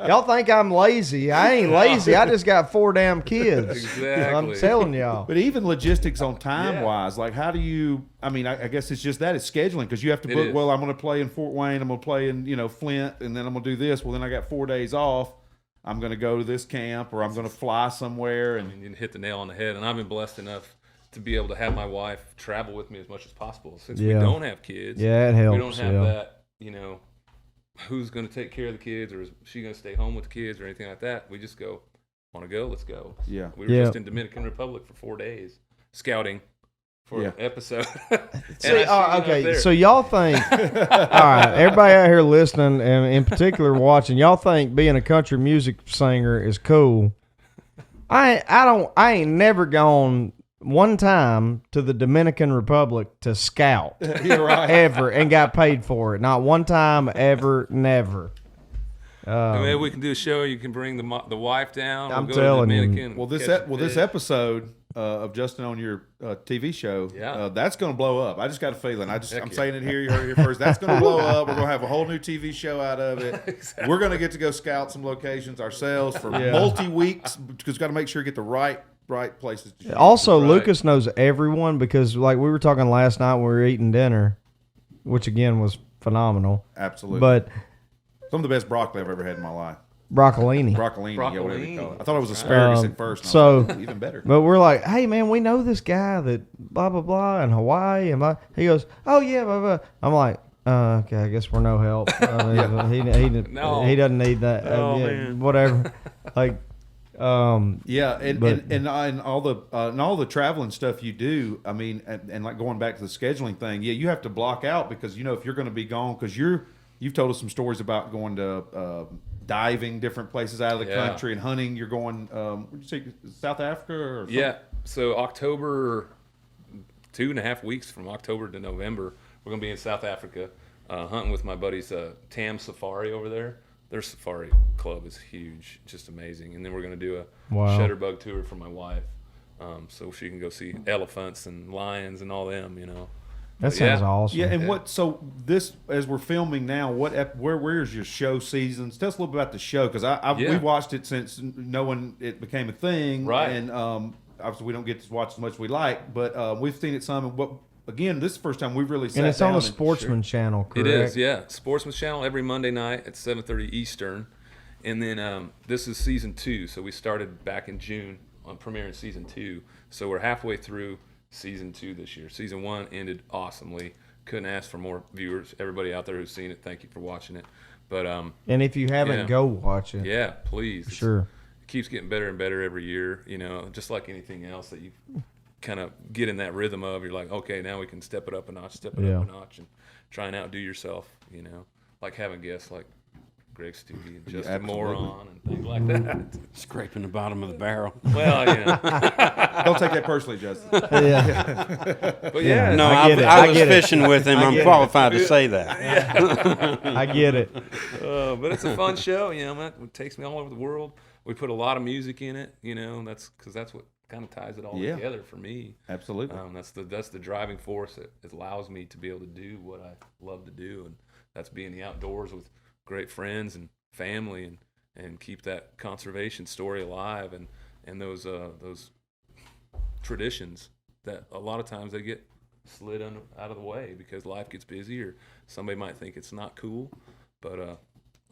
Y'all think I'm lazy. I ain't lazy. I just got 4 damn kids. Exactly. I'm telling y'all. But even logistics on time wise, like how do you? I mean, I guess it's just that it's scheduling because you have to It book. is. Well, I'm going to play in Fort Wayne. I'm going to play in Flint, and then I'm going to do this. Well, then I got 4 days off. I'm going to go to this camp, or I'm going to fly somewhere. And You hit the nail on the head, and I've been blessed enough to be able to have my wife travel with me as much as possible. Since we don't have kids, Yeah, it helps. we don't have that, who's going to take care of the kids, or is she going to stay home with the kids, or anything like that. We just go, want to go? Let's go. Yeah. We were just in Dominican Republic for 4 days scouting for an episode. See, okay, so y'all think, all right, everybody out here listening and in particular watching, y'all think being a country music singer is cool. I ain't never gone one time to the Dominican Republic to scout You're right. ever and got paid for it. Not one time ever, never. Maybe we can do a show. You can bring the wife down. I'm we'll go telling to you. Dominican. Well, this catch a this fish. episode of Justin on your TV show, that's going to blow up. I just got a feeling. I'm saying it here. You heard it here first. That's going to blow up. We're going to have a whole new TV show out of it. Exactly. We're going to get to go scout some locations ourselves for multi weeks because we've got to make sure you get the right places to shoot. Also, Right. Lucas knows everyone because, like, we were talking last night when we were eating dinner, which again was phenomenal. Absolutely. But some of the best broccoli I've ever had in my life. broccolini. Broccolini, yeah, whatever you call it. I thought it was That's asparagus right. at first. And I So- was like, even better. But we're like, hey man, we know this guy that blah blah blah in Hawaii, and blah. He goes, oh yeah, blah blah. I'm like, okay, I guess we're no help. No. He doesn't need that. Oh, Yeah, man. whatever. Like, Yeah, But- and all the traveling stuff you do. I mean, and like going back to the scheduling thing. Yeah, you have to block out because if you're going to be gone because you've told us some stories about going to diving different places out of the Yeah. country and hunting. You're going, would you say South Africa or something? Yeah. So October, 2.5 weeks from October to November, we're gonna be in South Africa, hunting with my buddies Tam Safari over there. Their safari club is huge, just amazing. And then we're gonna do a Wow. shutterbug tour for my wife, so she can go see elephants and lions and all them. that sounds awesome. Yeah, and so this as we're filming now, where's your show seasons? Tell us a little bit about the show because we watched it since knowing it became a thing, Right. And obviously we don't get to watch as much as we like, but we've seen it some. And again, this is the first time we've really sat And it's on down the Sportsman channel, correct? It is, yeah. Sportsman's Channel every Monday night at 7:30 Eastern, and then this is season 2. So we started back in June on premiering season 2. So we're halfway through season 2 this year. Season 1 ended awesomely. Couldn't ask for more viewers. Everybody out there who's seen it, thank you for watching it. But And if you haven't, Yeah. go watch it. yeah, please. Sure. It keeps getting better and better every year. Just like anything else that you kind of get in that rhythm of. You're like, okay, now we can step it up a notch, and try and outdo yourself. Like having guests like Greg Stouby and Justin absolutely. Moron and things like that. Scraping the bottom of the barrel. Well, Don't take that personally, Justin. but yeah, No, I get it. I I was get it. fishing with him. I I'm get it. qualified to say that. I get it. but it's a fun show. It takes me all over the world. We put a lot of music in it. That's because that's what kind of ties it all together for me. Absolutely. That's the driving force that allows me to be able to do what I love to do, and that's be in the outdoors with great friends and family, and keep that conservation story alive, and those traditions that a lot of times they get slid out of the way because life gets busy or somebody might think it's not cool, but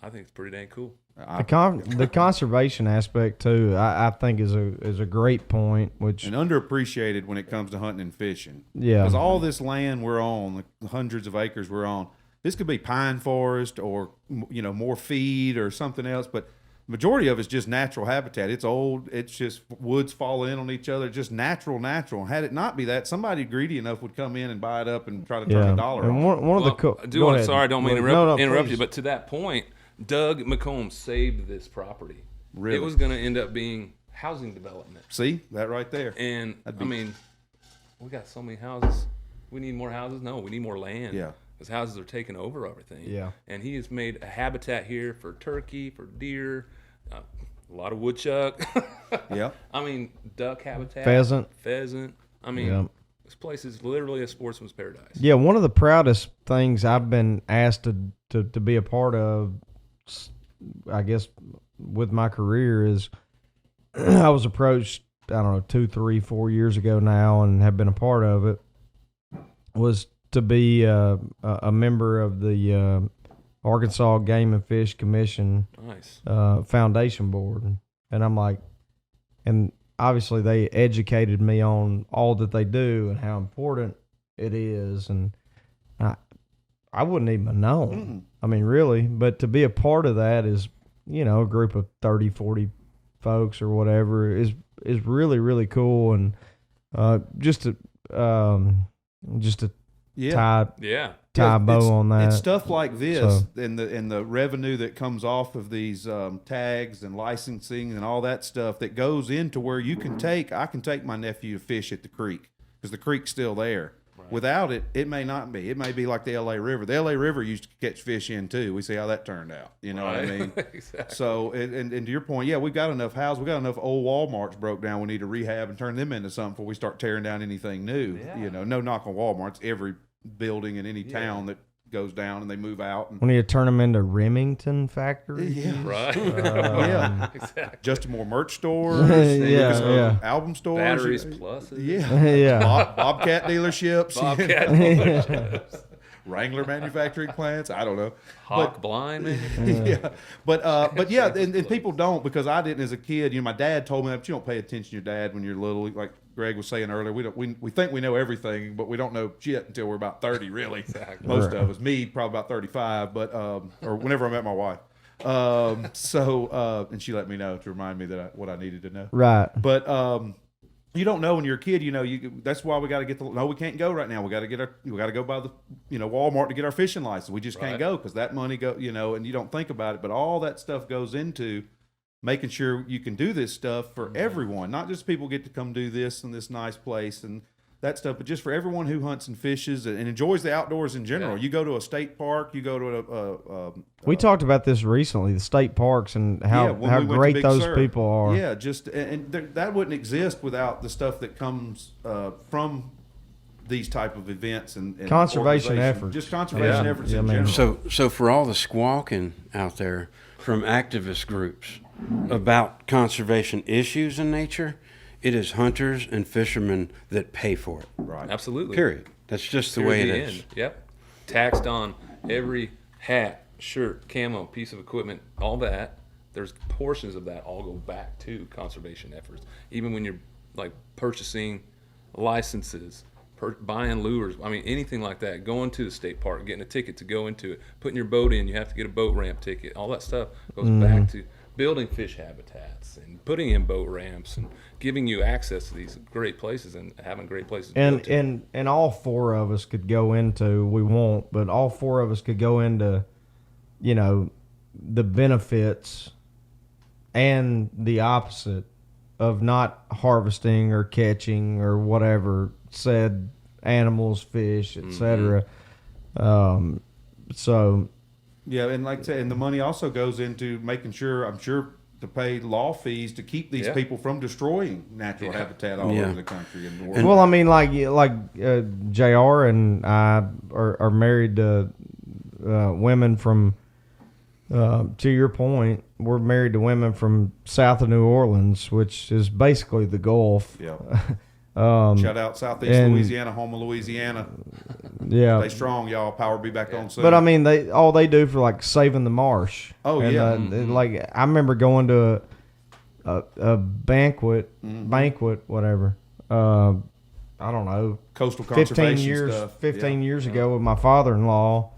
I think it's pretty dang cool. The conservation aspect too, I think is a great point. Which And underappreciated when it comes to hunting and fishing. Yeah. Because all this land we're on, the hundreds of acres we're on, this could be pine forest or more feed or something else, but majority of it's just natural habitat. It's old. It's just woods falling in on each other. Just natural. And had it not be that, somebody greedy enough would come in and buy it up and try to turn $1 And on. one of the Well, go ahead. sorry, I don't mean to No, interrupt please. you, but to that point, Doug McComb saved this property. Really? It was going to end up being housing development. See that right there? And we got so many houses. We need more houses? No, we need more land. Yeah. because houses are taking over everything. Yeah. And he has made a habitat here for turkey, for deer, a lot of woodchuck. Yeah. I mean, duck habitat. Pheasant. I mean, Yeah. this place is literally a sportsman's paradise. Yeah, one of the proudest things I've been asked to be a part of, I guess, with my career is I was approached, I don't know, 2, 3, 4 years ago now, and have been a part of it, was to be a member of the Arkansas Game and Fish Commission Nice. foundation board. And I'm like, and obviously they educated me on all that they do and how important it is. And I wouldn't even have known. I mean, really, but to be a part of that is, you know, a group of 30, 40 folks or whatever is really, really cool. And just to Yeah. tie a bow on that. It's stuff like this So- and the revenue that comes off of these tags and licensing and all that stuff that goes into where I can take my nephew to fish at the creek because the creek's still there. Without it, it may not be. It may be like the LA River. The LA River used to catch fish in too. We see how that turned out. You know what I mean? Exactly. So, and to your point, yeah, we've got enough houses. We've got enough old Walmarts broke down. We need to rehab and turn them into something before we start tearing down anything new. Yeah. You know, no knock on Walmarts. Every building in any town that goes down and they move out. And, We need to turn them into Remington factories. yeah. Right. Yeah. Exactly. Just more merch stores. Yeah, Lucas yeah. Album stores. Batteries pluses. Yeah. Yeah. Bobcat dealerships. Bobcat dealerships. Wrangler manufacturing plants. I don't know. Hawk blind, man. Yeah. But yeah, and people don't, because I didn't as a kid. You know, my dad told me that, but you don't pay attention to your dad when you're little. Like Greg was saying earlier, we think we know everything, but we don't know shit until we're about 30, really. Exactly. Most of us. Me, probably about 35, but or whenever I met my wife. And she let me know to remind me that what I needed to know. Right. But you don't know when you're a kid. You know, that's why we got to get no. We can't go right now. We got to go by the Walmart to get our fishing license. We just can't Right. go because that money go. And you don't think about it, but all that stuff goes into making sure you can do this stuff for everyone, not just people get to come do this in this nice place and that stuff, but just for everyone who hunts and fishes and enjoys the outdoors in general. Yeah. You go to a state park, you go to We talked about this recently, the state parks and how when we went to great Big those Sur. people are. Yeah, just and that wouldn't exist without the stuff that comes from these type of events and Conservation organization. efforts. Just conservation Yeah. efforts Yeah, in man. general. So for all the squawking out there from activist groups about conservation issues in nature, it is hunters and fishermen that pay for it. Right. Absolutely. Period. That's just the Period, way it the is. end. Yep. Taxed on every hat, shirt, camo, piece of equipment, all that. There's portions of that all go back to conservation efforts. Even when you're like purchasing licenses, buying lures, I mean anything like that, going to the state park, getting a ticket to go into it, putting your boat in, you have to get a boat ramp ticket. All that stuff goes back to building fish habitats and putting in boat ramps and giving you access to these great places and having great places to go And to. and all four of us could go into, we won't, but all four of us could go into, the benefits and the opposite of not harvesting or catching or whatever said animals, fish, etc. So Yeah, and like I said, and the money also goes into making sure, I'm sure, to pay law fees to keep these Yeah. people from destroying natural Yeah. habitat all Yeah. over the country and the world. well, I mean, like Jr. and I are married to women from. To your point, we're married to women from south of New Orleans, which is basically the Gulf. Yeah. Um, Shout out Southeast and- Louisiana, home of Louisiana. yeah, Stay strong, y'all. Power be back on soon. but I mean, they do for like saving the marsh. Oh, And, yeah. like I remember going to a banquet, whatever. I don't know, coastal 15 conservation years, stuff. 15 years ago with my father-in-law.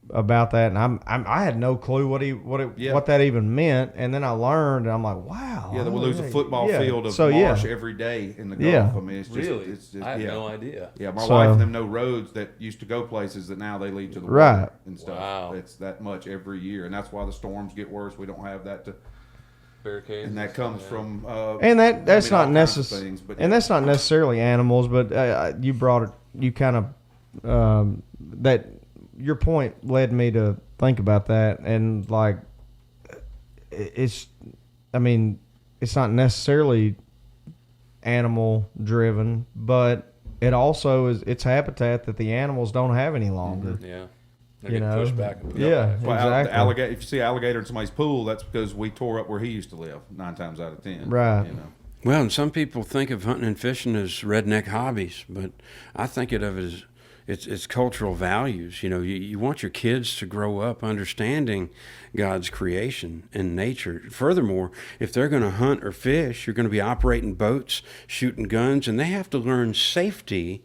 About that, and I had no clue what that even meant, and then I learned, and I'm like, wow. Yeah, we lose a football Yeah. field of So, marsh yeah. every day in the Gulf. Yeah. I mean, it's just, Really? it's just I had yeah. no idea. Yeah, my So- wife and them know roads that used to go places that now they lead to the Right. water and stuff. Wow. It's that much every year, and that's why the storms get worse. We don't have that to, Barricades. and that comes from. And that's all not kinds of necessary. things, but And that's not necessarily animals, but you brought it. You kind of that your point led me to think about that, and like it's not necessarily animal driven, but it also is, it's habitat that the animals don't have any longer. Yeah. They're You getting know, pushed back and pushed yeah, back. Well, exactly. alligator, if you see alligator in somebody's pool, that's because we tore up where he used to live 9 times out of 10. Right. You know. Well, and some people think of hunting and fishing as redneck hobbies, but I think of it as it's cultural values. You know, you want your kids to grow up understanding God's creation and nature. Furthermore, if they're going to hunt or fish, you're going to be operating boats, shooting guns, and they have to learn safety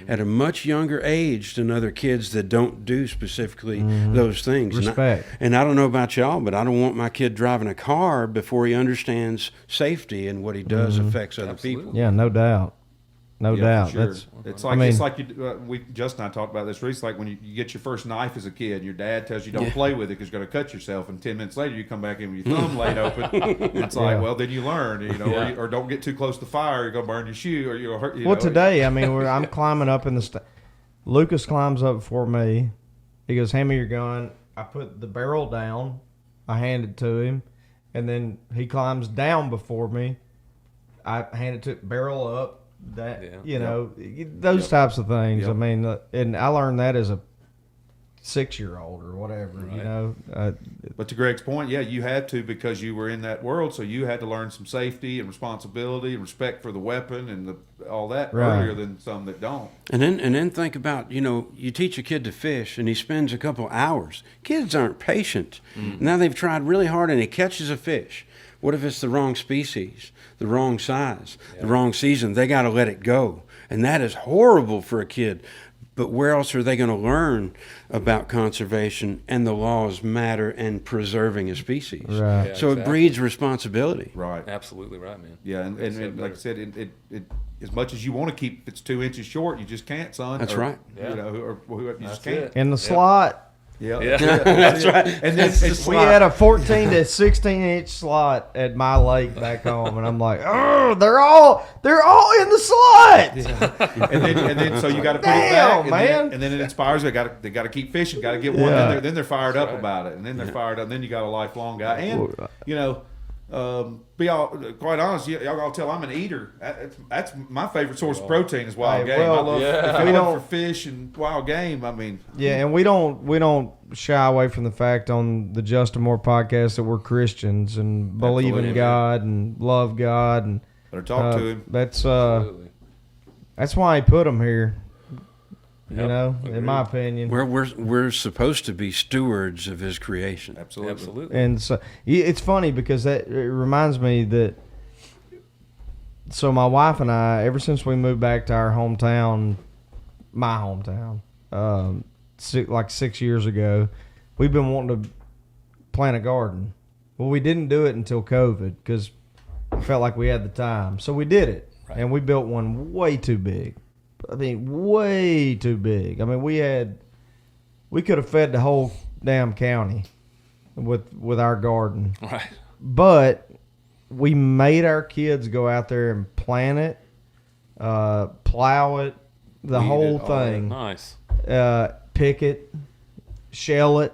at a much younger age than other kids that don't do specifically those things. Respect. And I don't know about y'all, but I don't want my kid driving a car before he understands safety, and what he does affects other people. Yeah, no doubt. No Yeah, doubt. for sure. That's It's I like mean- it's like Justin and I talked about this recently. Like when you get your first knife as a kid, your dad tells you don't play with it because you're going to cut yourself, and 10 minutes later you come back in with your thumb laid open. And it's like, well, then you learn, you know, or don't get too close to fire, you're going to burn your shoe, or you'll hurt. Well, today, I mean, I'm climbing up in the. Lucas climbs up before me. He goes, "Hand me your gun." I put the barrel down. I hand it to him, and then he climbs down before me. I hand it to barrel up. That you know, those types of things. Yep. I mean, and I learned that as a 6-year-old or whatever. You know, But to Greg's point, yeah, you had to because you were in that world, so you had to learn some safety and responsibility and respect for the weapon and all that Right. earlier than some that don't. And then think about, you know, you teach a kid to fish and he spends a couple hours. Kids aren't patient. Now they've tried really hard and he catches a fish. What if it's the wrong species, the wrong size, the wrong season? They got to let it go. And that is horrible for a kid. But where else are they going to learn about conservation and the laws matter and preserving a species? Right. Yeah, So it exactly. breeds responsibility. Right. Absolutely right, man. Yeah, and like I said, it as much as you want to keep, if it's 2 inches short, you just can't, son. That's Or, right. You know, you That's just can't. it. in the slot, Yeah, Yeah. That's right. And then it's we had a 14 to 16 inch slot at my lake back home, and I'm like, oh, they're all in the slot. and then so you got to put Damn, it back, man. and then it inspires. They got to keep fishing. Got to get one. Yeah. Then they're fired up about it, and then they're fired up. And then you got a lifelong guy, and you know. Be all quite honest, y'all all tell I'm an eater. That's my favorite source of protein is wild Hey, game. well, I love yeah. if We I love don't- for fish and wild game. I mean, Yeah, and we don't shy away from the fact on the Justin Moore podcast that we're Christians and believe in Absolutely. God and love God, and better talk to him. that's Absolutely. that's why he put them here. You Yep, know, agreed. in my opinion. We're supposed to be stewards of his creation. Absolutely. Absolutely. And so it's funny because it reminds me that. So my wife and I, ever since we moved back to our hometown, my hometown, like 6 years ago, we've been wanting to plant a garden. Well, we didn't do it until COVID because we felt like we had the time, so we did it, and we built one way too big. I mean, way too big. I mean, we could have fed the whole damn county with our garden. Right. But we made our kids go out there and plant it, plow it, the Weed whole it, all thing, Nice. pick it, shell it,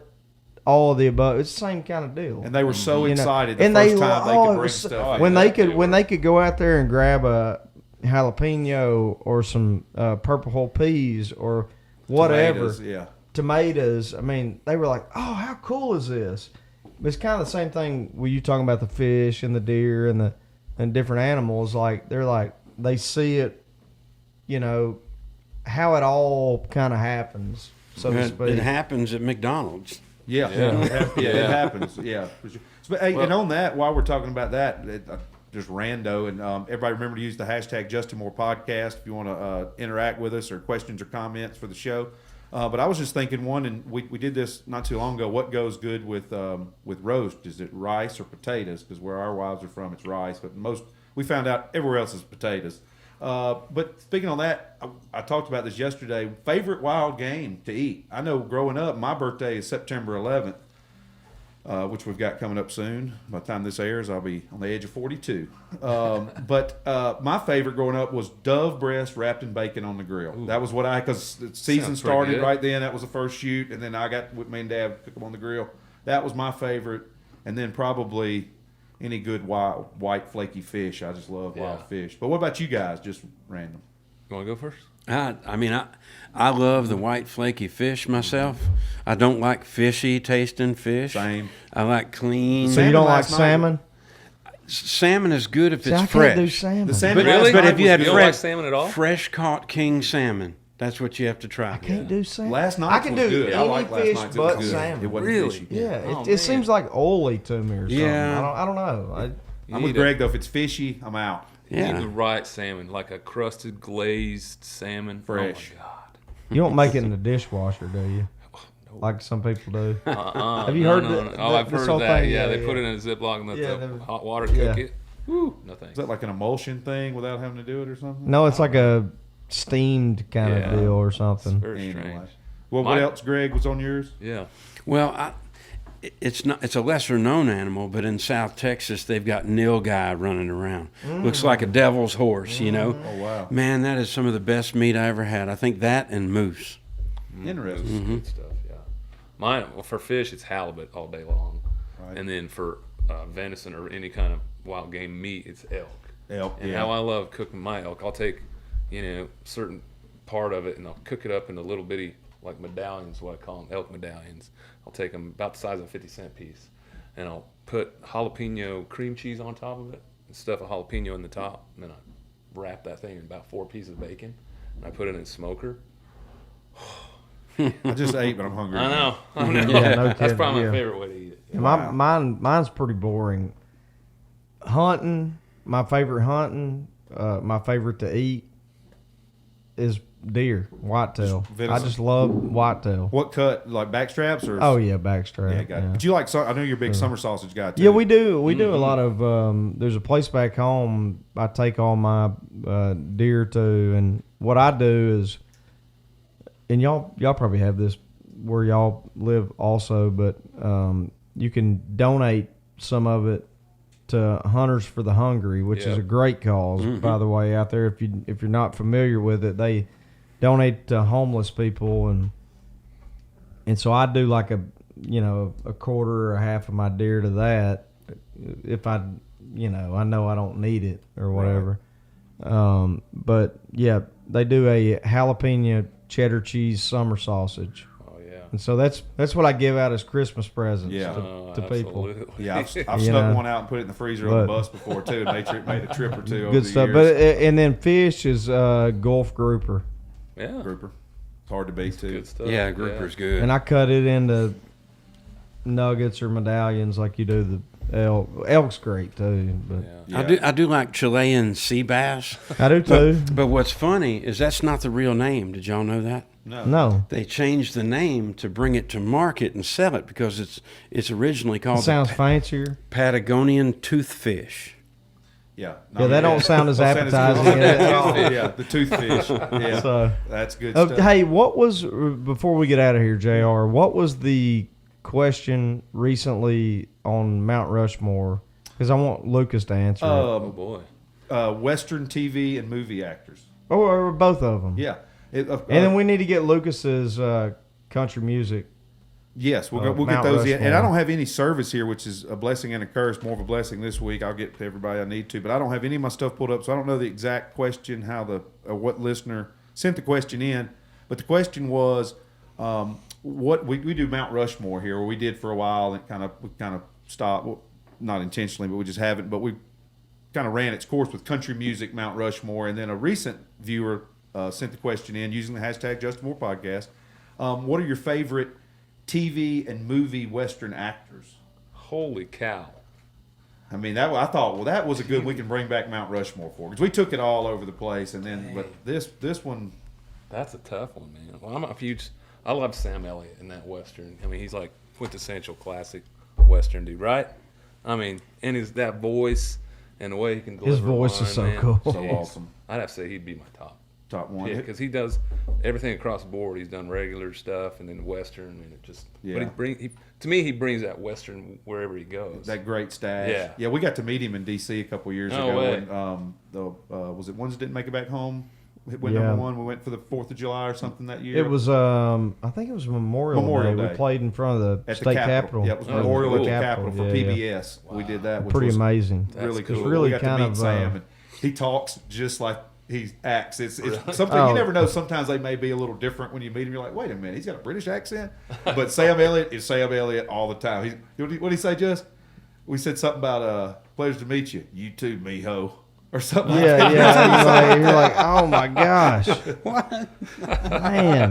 all of the above. It's the same kind of deal. And they were so You know, excited the and first they time they oh, could it bring was- stuff. when in. they could go out there and grab a jalapeno or some purple whole peas or whatever Tomatoes, tomatoes. I mean, they were like, "Oh, how cool is this?" But it's kind of the same thing when you talking about the fish and the deer and different animals. Like they're like they see it, you know, how it all kind of happens, so to speak. It happens at McDonald's. Yeah, it happens. Yeah, for sure. But, hey, and on that, while we're talking about that, just rando, and everybody remember to use the hashtag Justin Moore Podcast if you want to interact with us or questions or comments for the show. But I was just thinking one, and we did this not too long ago. What goes good with roast? Is it rice or potatoes? Because where our wives are from, it's rice. But we found out everywhere else is potatoes. But speaking on that, I talked about this yesterday. Favorite wild game to eat? I know growing up, my birthday is September 11th. which we've got coming up soon. By the time this airs, I'll be on the edge of 42. But my favorite growing up was dove breast wrapped in bacon on the grill. Ooh. That was what because the season Sounds pretty started good. right then. That was the first shoot, and then I got with me and Dad cook them on the grill. That was my favorite, and then probably any good white flaky fish. I just love wild fish. But what about you guys? Just random. You want to go first? I love the white flaky fish myself. I don't like fishy tasting fish. Same. I like clean. So you don't like last night- salmon? Salmon is good if See, it's I fresh. can't do salmon. The salmon Really? last But night if you was had good. You don't like salmon at all? fresh caught king salmon, that's what you have to try. I can't do salmon. Last night I can was do good. I any like last fish night's. It was but good. salmon. It wasn't Really? fishy. Yeah, Oh, it man. seems like oily to me or something. Yeah. I don't know. You I'm with need Greg though. If it's fishy, I'm out. You need Yeah. the right salmon, like a crusted, glazed salmon. Fresh. Oh, my God. You don't make it in the dishwasher, do you? Like some people do. Have you heard that- Oh, I've this heard whole of that. thing? Yeah, Yeah, they put yeah. it in a Ziploc and let Yeah, the they- hot water cook yeah. it. Woo, no thanks. Is that like an emulsion thing without having to do it or something? No, it's like a steamed kind Yeah. of deal or It's something. very Anyway. strange. Well, what My- else, Greg, was on yours? Yeah. Well, it's not. It's a lesser known animal, but in South Texas they've got nilgai running around. Looks like a devil's horse, you know. Oh, wow. Man, that is some of the best meat I ever had. I think that and moose. Interesting. Good stuff, yeah. Mine, well, for fish, it's halibut all day long. Right. And then for venison or any kind of wild game meat, it's elk. Elk, And yeah. how I love cooking my elk, I'll take, certain part of it and I'll cook it up into little bitty, like medallions, what I call them, elk medallions. I'll take them about the size of a 50-cent piece. And I'll put jalapeno cream cheese on top of it and stuff a jalapeno in the top. And then I wrap that thing in about 4 pieces of bacon. And I put it in a smoker. I just ate, but I'm hungry. I know. Yeah, no That's kidding, probably my yeah. favorite way to eat it. Mine's pretty boring. Hunting, my favorite to eat is deer, whitetail. I venison. just love whitetail. What cut? Like back straps or? Oh yeah, backstrap. yeah, got it. But you like? I know you're a big summer sausage guy too. Yeah, we do. We do a lot of. There's a place back home I take all my deer to, and what I do is, and y'all probably have this where y'all live also, but you can donate some of it to Hunters for the Hungry, which is Yep. a great cause, by the way. Out there, if you're not familiar with it, they donate to homeless people, and so I do like a quarter or a half of my deer to that if I know I don't need it or whatever. But yeah, they do a jalapeno cheddar cheese summer sausage, Oh, yeah. and so that's what I give out as Christmas presents Yeah. to people. Absolutely. Yeah, I've You snuck know. one out and put it in the freezer on the But- bus before too. Made a trip or two over Good the stuff. years. But and then fish is Gulf grouper, Yeah. Grouper, it's hard to beat too. Good stuff. Yeah, grouper's good. and I cut it into nuggets or medallions like you do the elk. Elk's great too, but Yeah. Yeah. I do like Chilean sea bass. I do too. But what's funny is that's not the real name. Did y'all know that? No, They changed the name to bring it to market and sell it because it's originally it called sounds the fancier. Patagonian toothfish. Yeah. Yeah, that don't sound as appetizing. Yeah, the toothfish. Yeah, So, that's good stuff. hey, what was before we get out of here, Jr.? What was the question recently on Mount Rushmore? Because I want Lucas to answer it. Oh, boy. Western TV and movie actors. Or both of them. Yeah. And then we need to get Lucas's country music. Yes, we'll get Mount those in. Rushmore. And I don't have any service here, which is a blessing and a curse. More of a blessing this week. I'll get to everybody I need to, but I don't have any of my stuff pulled up, so I don't know the exact question, what listener sent the question in. But the question was, what we do Mount Rushmore here, or we did for a while, and we kind of stopped, well, not intentionally, but we just haven't. But we kind of ran its course with country music, Mount Rushmore, and then a recent viewer sent the question in using the hashtag Justin Moore Podcast. What are your favorite TV and movie Western actors? Holy cow. I mean, I thought, well, that was a good. We can bring back Mount Rushmore for because we took it all over the place, and then but this one, That's a tough one, man. Well, I love Sam Elliott in that Western. I mean, he's like quintessential classic Western dude, right? I mean, and that voice and the way he can deliver His voice a is line, so man. cool. so Jeez. awesome. I'd have to say he'd be my top. top one. Yeah, because he does everything across the board. He's done regular stuff and then Western, and it just. Yeah. But to me, he brings that Western wherever he goes. That great stash. Yeah. Yeah, we got to meet him in D.C. a couple years No ago. way. When, was it Ones That Didn't Make It Back Home? Went Yeah. number one. We went for the 4th of July or something that year. It was I think it was Memorial Memorial Day. Day. We played in front of the at state the capitol. Yeah, it was Oh, Memorial cool. at the Capitol for Yeah, PBS. We did that. Which Pretty was amazing. really That's cool. cool. Really we got kind to meet of, Sam, and he talks just like he acts. It's something Oh. you never know. Sometimes they may be a little different when you meet him. You're like, wait a minute, he's got a British accent. But Sam Elliott is Sam Elliott all the time. What did he say? Just we said something about pleasure to meet you. You too, mijo, or something. like that. Yeah. You're like, oh my gosh. What? Man.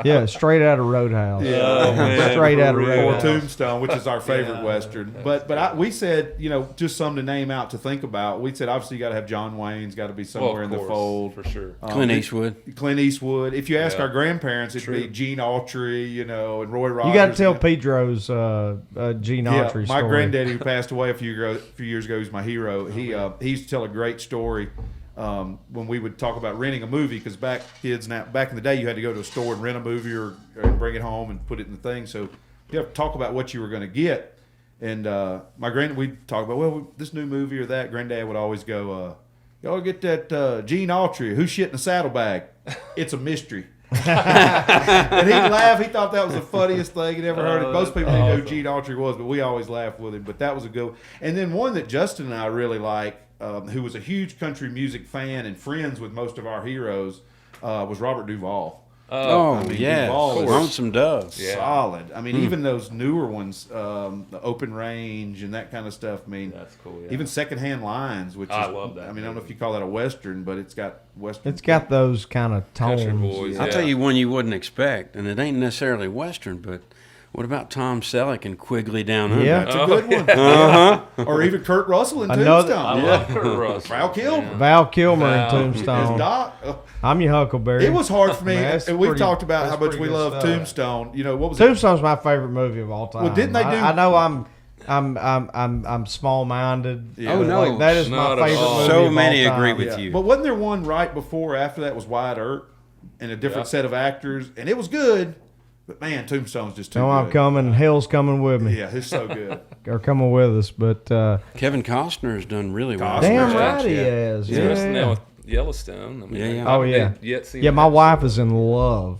Yeah, straight out of Roadhouse. Oh, man, Straight for out of real. Or Roadhouse. Tombstone, which is our favorite Western. But we said, just some to name out to think about. We said, obviously, you got to have John Wayne's got to be somewhere in the fold. for sure. Clint Eastwood. Clint Eastwood. If you ask Yeah. our grandparents, it'd be Gene Autry, and Roy Rogers. You got to tell Pedro's Gene Yeah, Autry my story. granddaddy who passed away a few years ago, he's my hero. He used to tell a great story when we would talk about renting a movie, because back in the day, you had to go to a store and rent a movie or bring it home and put it in the thing. So you have to talk about what you were going to get. And my granddad, we'd talk about, well, this new movie or that. Granddad would always go, y'all get that Gene Autry, who shit in a saddlebag? It's a mystery. And he'd laugh. He thought that was the funniest thing he'd ever heard. Most people didn't know who Gene Autry was, but we always laughed with him. But that was a good one. And then one that Justin and I really like, who was a huge country music fan and friends with most of our heroes, was Robert Duvall. Oh, mean, yeah. Duvall is Lonesome Dove. Yeah. Solid. I mean, even those newer ones, the Open Range and that kind of stuff. I mean, That's cool. Yeah. even Secondhand Lines, which I is, love that I mean, I don't know movie. if you call that a Western, but it's got Western. It's got those kind of tones. Country boys. I'll Yeah. tell you one you wouldn't expect, and it ain't necessarily Western, but what about Tom Selleck and Quigley Down Under? Yeah. That's a good one. Uh-huh. Or even Kurt Russell in Another- I Tombstone. love Kurt Russell. Val Kilmer. Yeah. Val Kilmer in Val. His Tombstone. doc. I'm your Huckleberry. It was hard for me, That's and we've pretty- talked about how that's much pretty we good love stuff. Tombstone. What was it? Tombstone's my favorite movie of all time. Well, didn't they do- I know I'm small-minded. Yeah. Oh, no. Like, that is my Not at favorite all. movie. So of many all time. agree with you. But wasn't there one right before or after that was Wyatt Earp and a different set of actors, and it was good. But man, Tombstone's just too No, I'm good. coming. Hell's coming with me. Yeah, it's so good. Or coming with us. But Kevin Costner has done really well. Costner. damn Yeah. right he has. He's Yeah. wrestling now with Yellowstone. I mean, Yeah, yeah. I Oh, haven't yeah. yet seen Yeah, an my episode. wife is in love.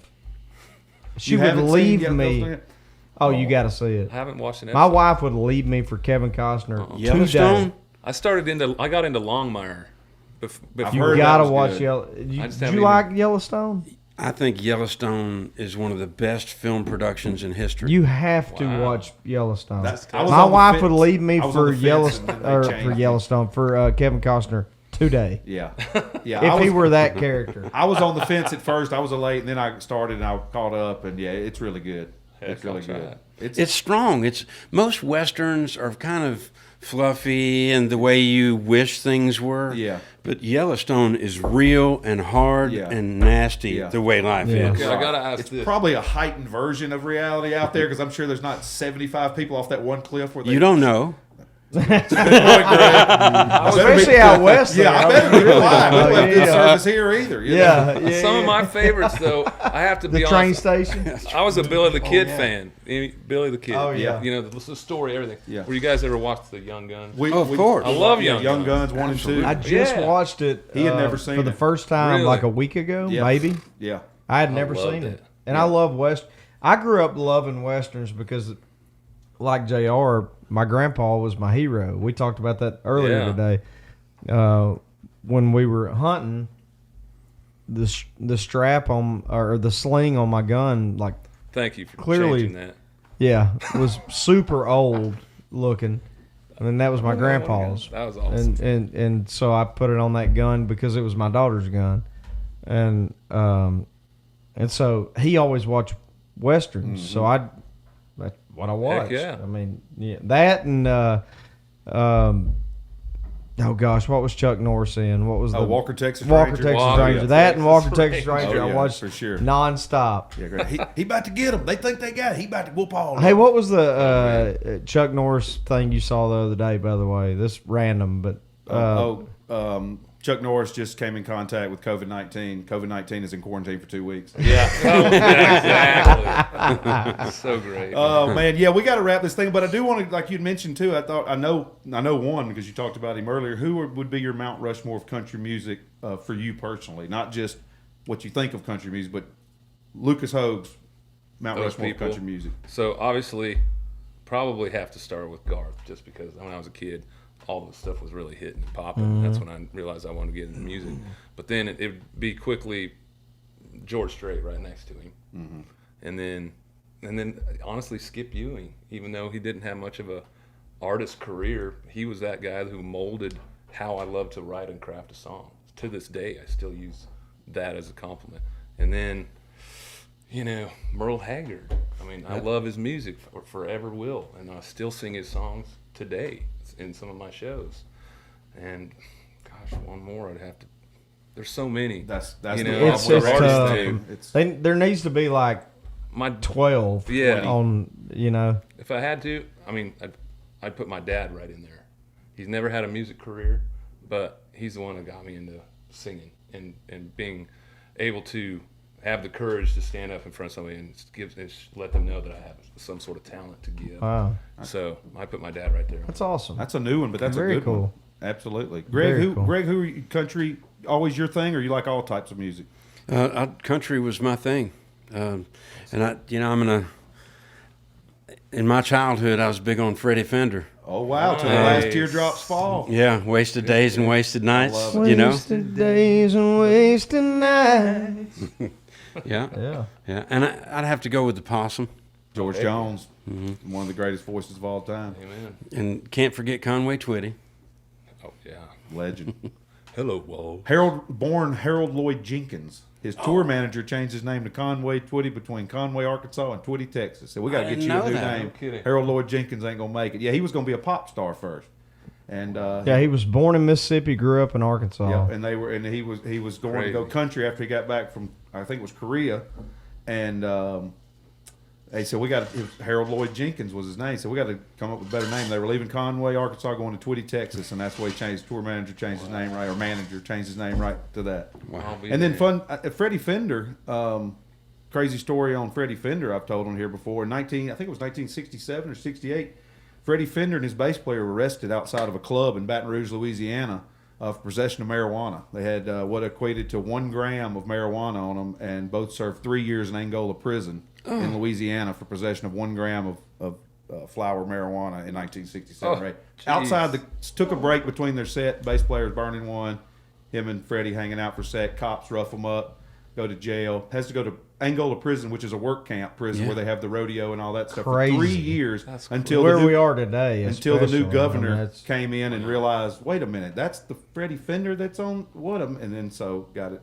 She You would haven't seen leave Yellowstone me. yet? Oh, you got to see it. I haven't watched an My episode. wife would leave me for Kevin Costner Yellowstone? today. I got into Longmire. I've You heard got to that was watch good. Yellowstone. I just Did haven't you even- like Yellowstone? I think Yellowstone is one of the best film productions in history. You have to Wow. watch Yellowstone. I was My on the wife fence. would leave me I was on for the fence, Yellowstone and then they changed it. for Kevin Costner today. Yeah, yeah. If I he was, were that character. I was on the fence at first. I was late, and then I started, and I caught up, and yeah, it's really good. It's I'll really try good. it. It's strong. It's most westerns are kind of fluffy and the way you wish things were. Yeah. But Yellowstone is real and hard Yeah. and nasty Yeah. the way life Yeah. is. Okay, I gotta ask It's this. probably a heightened version of reality out there, because I'm sure there's not 75 people off that one cliff where they. You don't know. Especially out west. Yeah, I better be quiet. We don't have good yeah. service here either. you know? Yeah, Some of my favorites, though, I have to the be train honest. station. I was a Billy the Kid fan. Billy the Kid. Oh, yeah. You know, the story, everything. Yeah. Were you guys ever watch the Young Guns? Of course. I love yeah, Young Young Guns. Guns 1 and 2. I just Yeah. watched it. He had never seen for the it. first time Really? like a week ago, Yeah. maybe. Yeah. I had never loved seen it. it, and I love West. I grew up loving westerns because, like Jr., my grandpa was my hero. We talked about that earlier Yeah. today. When we were hunting, the strap on or the sling on my gun, like Thank you for Clearly- changing that. yeah, was super old looking. And that was my grandpa's. That was awesome. And so I put it on that gun because it was my daughter's gun. And so he always watched westerns. So that's what I watched. yeah. I mean, yeah, that and oh gosh, what was Chuck Norris in? What was the Walker, Texas Walker Ranger. Texas Walker, Ranger? yeah. That and Walker Texas Texas Ranger. Oh, yeah, I watched for sure. nonstop. Yeah, great. He about to get them. They think they got it. He about to whoop all of Hey, them. what was the Chuck Norris thing you saw the other day? By the way, this random, but Chuck Norris just came in contact with COVID-19. COVID-19 is in quarantine for 2 weeks. Yeah. Oh, yeah, exactly. So great. Oh man, yeah, we got to wrap this thing. But I do want to, like you'd mentioned too. I know one because you talked about him earlier. Who would be your Mount Rushmore of country music for you personally? Not just what you think of country music, but Lucas Hoge's Mount Those Rushmore of people. country music. So obviously, probably have to start with Garth, just because when I was a kid, all the stuff was really hitting and popping. That's when I realized I wanted to get into music. But then it would be quickly George Strait right next to him, and then honestly Skip Ewing. Even though he didn't have much of a artist career, he was that guy who molded how I love to write and craft a song. To this day, I still use that as a compliment. And then, Merle Haggard. I mean, I love his music, forever will, and I still sing his songs today in some of my shows. And gosh, one more I'd have to. There's so many. That's It's the just artist tough. name. There needs to be like My 12 Yeah. on, If I had to, I mean, I'd put my dad right in there. He's never had a music career, but he's the one that got me into singing and being able to have the courage to stand up in front of somebody and let them know that I have some sort of talent to give. Wow. So I put my dad right there. That's awesome. That's a new one, but that's Very a good cool. one. Absolutely. Greg, Very cool. Greg, who are you, country always your thing, or you like all types of music? Country was my thing, and in my childhood, I was big on Freddie Fender. Oh wow! Till the last teardrops fall. Yeah, wasted days and wasted nights. love Wasted days and wasted nights. Yeah, Yeah. and I'd have to go with the Possum, George Jones, one of the greatest voices of all time. Amen. and can't forget Conway Twitty. Oh yeah. Legend. Hello, whoa. Born Harold Lloyd Jenkins. His tour manager changed his name to Conway Twitty between Conway, Arkansas, and Twitty, Texas. So we got to I get didn't you a know new that. name. No kidding. Harold Lloyd Jenkins ain't gonna make it. Yeah, he was gonna be a pop star first, and Yeah, he was born in Mississippi, grew up in Arkansas. yeah, and he was going to go Crazy. country after he got back from, I think it was Korea, and they said Harold Lloyd Jenkins was his name. So we got to come up with a better name. They were leaving Conway, Arkansas, going to Twitty, Texas, and that's why he changed. Tour manager changed his name right, or manager changed his name right to that. I'll be And then there. Freddie Fender. Crazy story on Freddie Fender I've told on here before. I think it was 1967 or 68. Freddie Fender and his bass player were arrested outside of a club in Baton Rouge, Louisiana, for possession of marijuana. They had what equated to 1 gram of marijuana on them, and both served 3 years in Angola prison in Louisiana for possession of 1 gram of flower marijuana in 1967. Oh, right geez. outside, took a break between their set. Bass player's burning one. Him and Freddie hanging out for a sec. Cops rough him up. Go to jail. Has to go to Angola prison, which is a work camp prison where they have the rodeo and all that stuff Crazy. for 3 years That's cool. until Where the new, we are today. until the new especially. I mean, governor that's- came in and realized, wait a minute, that's the Freddie Fender that's on Woodham, and then so got it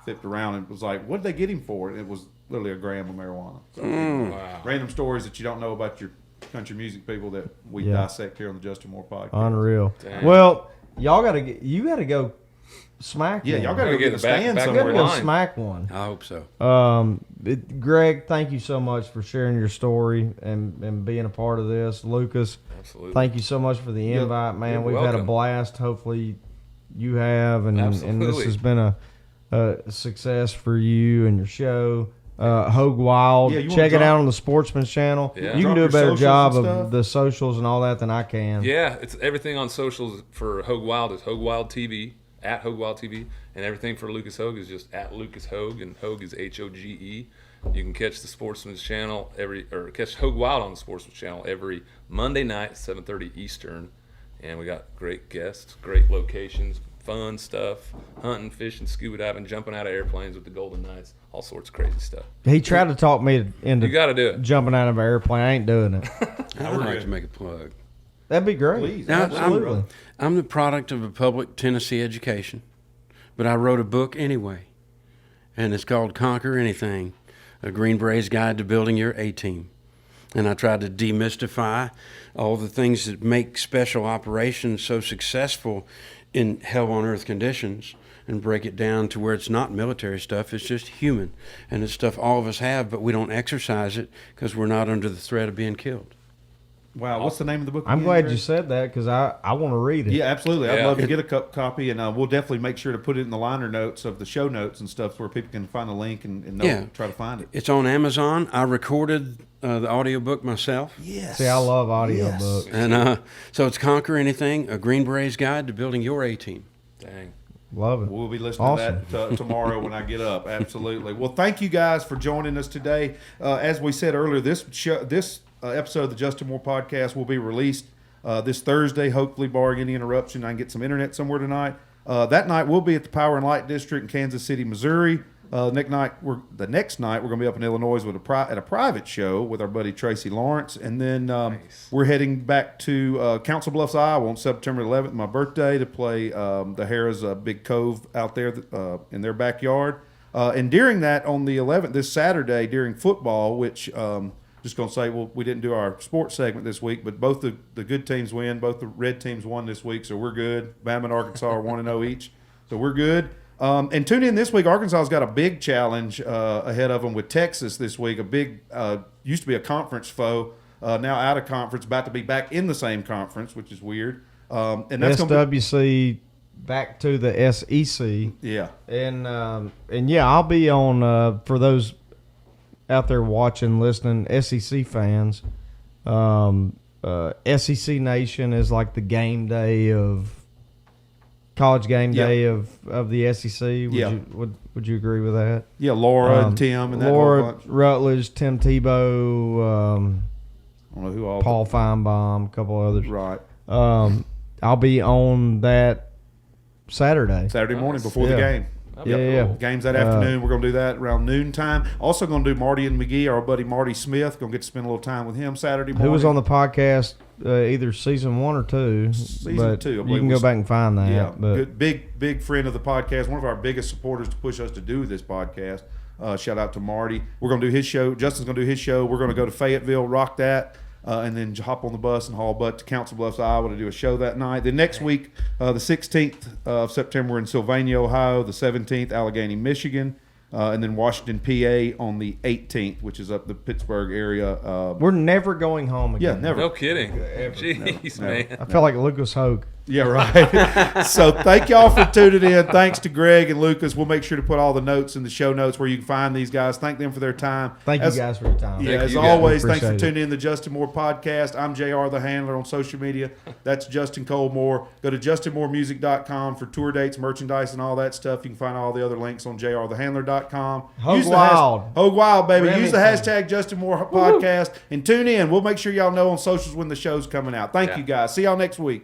flipped around and was like, what did they get him for? And it was literally a gram of marijuana. So, Wow. random stories that you don't know about your country music people that we Yeah. dissect here on the Justin Moore podcast. Unreal. Damn. Well, you got to go smack. Yeah, one. y'all got to go Gotta get get a the back- stand back You of got somewhere. to go line. smack one. I hope so. Greg, thank you so much for sharing your story and being a part of this. Lucas, Absolutely. thank you so much for the invite, man. you're We've had a welcome. blast. Hopefully, you have, and this Absolutely. has been a success for you and your show. Hoge Wild, Yeah, you wanna check it drop- out on the Sportsman's channel. Yeah. You Drop can do a your better socials job and of stuff. the socials and all that than I can. Yeah, it's everything on socials for Hoge Wild is Hoge Wild TV, at Hoge Wild TV, and everything for Lucas Hoge is just at Lucas Hoge, and Hoge is Hoge. You can catch the Sportsman's Channel catch Hoge Wild on the Sportsman's Channel every Monday night, 7:30 Eastern, and we got great guests, great locations, fun stuff, hunting, fishing, scuba diving, jumping out of airplanes with the Golden Knights, all sorts of crazy stuff. He tried to talk me into You got to do it. jumping out of an airplane. I ain't doing it. I'd like to make a plug. That'd be great. Please, Now, Absolutely. I'm the product of a public Tennessee education, but I wrote a book anyway, and it's called Conquer Anything, a Green Beret's Guide to Building Your A-Team. And I tried to demystify all the things that make special operations so successful in hell-on-earth conditions and break it down to where it's not military stuff, it's just human. And it's stuff all of us have, but we don't exercise it because we're not under the threat of being killed. Wow, what's the name of the book? I'm again, glad Greg? you said that because I want to read it. Yeah, absolutely. I'd Yeah. love to get a copy, and we'll definitely make sure to put it in the liner notes of the show notes and stuff where people can find the link and know, try to find it. It's on Amazon. I recorded the audiobook myself. Yes. See, I love audiobooks. And so it's Conquer Anything, a Green Beret's Guide to Building Your A-Team. Dang. Love it. We'll be listening to that tomorrow when I get up. Absolutely. Well, thank you guys for joining us today. As we said earlier, this episode of the Justin Moore Podcast will be released this Thursday, hopefully barring any interruption. I can get some internet somewhere tonight. That night we'll be at the Power and Light District in Kansas City, Missouri. The next night we're going to be up in Illinois at a private show with our buddy Tracy Lawrence, and then we're heading back to Council Bluffs, Iowa on September 11th, my birthday, to play the Harrah's Big Cove out there in their backyard. And during that, on the 11th, this Saturday during football, which just going to say, well, we didn't do our sports segment this week, but both the good teams win. Both the red teams won this week, so we're good. Bama and Arkansas are 1-0 each, so we're good. And tune in this week. Arkansas's got a big challenge ahead of them with Texas this week. A big, used to be a conference foe, now out of conference, about to be back in the same conference, which is weird. And that's SWC back to the SEC. Yeah. And yeah, I'll be on for those out there watching, listening, SEC fans. SEC Nation is like the game day of college game day of the SEC. Would you agree with that? Yeah, Laura and Tim and that Laura whole bunch. Rutledge, Tim Tebow, I don't know who all. Paul Feinbaum, a couple others. Right. I'll be on that Saturday. Saturday morning before the game. Yeah. Games that afternoon. We're going to do that around noontime. Also going to do Marty and McGee, our buddy Marty Smith. Going to get to spend a little time with him Saturday morning. Who was on the podcast either season 1 or 2. Season 2. I You believe can go back and find that. Yeah, But good, big friend of the podcast. One of our biggest supporters to push us to do this podcast. Shout out to Marty. We're going to do his show. Justin's going to do his show. We're going to go to Fayetteville, rock that. And then hop on the bus and haul butt to Council Bluffs, Iowa to do a show that night. Then next week, the 16th of September, we're in Sylvania, Ohio. The 17th, Allegheny, Michigan. And then Washington, PA on the 18th, which is up the Pittsburgh area. we're never going home again. Yeah, never. No kidding. Jeez, man. I feel like Lucas Hogue. Yeah, right. So thank y'all for tuning in. Thanks to Greg and Lucas. We'll make sure to put all the notes in the show notes where you can find these guys. Thank them for their time. Thank you guys for your time. Yeah, as you, guys. always, thanks for Appreciate it. tuning in to the Justin Moore Podcast. I'm JR the Handler on social media. That's Justin Cole Moore. Go to justinmooremusic.com for tour dates, merchandise, and all that stuff. You can find all the other links on jrthehandler.com. Hoge Wild. Hoge Wild, baby. Use the Remington. hashtag Justin Moore Podcast and tune in. We'll make sure y'all know on socials when the show's coming out. Thank you, guys. See y'all next week.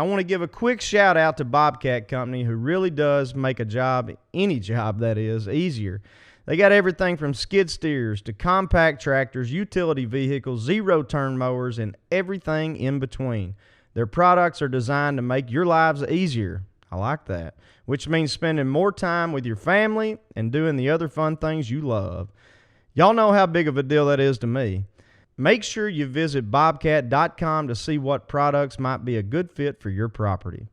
I want to give a quick shout out to Bobcat Company, who really does make a job, any job that is, easier. They got everything from skid steers to compact tractors, utility vehicles, zero-turn mowers, and everything in between. Their products are designed to make your lives easier. I like that, which means spending more time with your family and doing the other fun things you love. Y'all know how big of a deal that is to me. Make sure you visit bobcat.com to see what products might be a good fit for your property.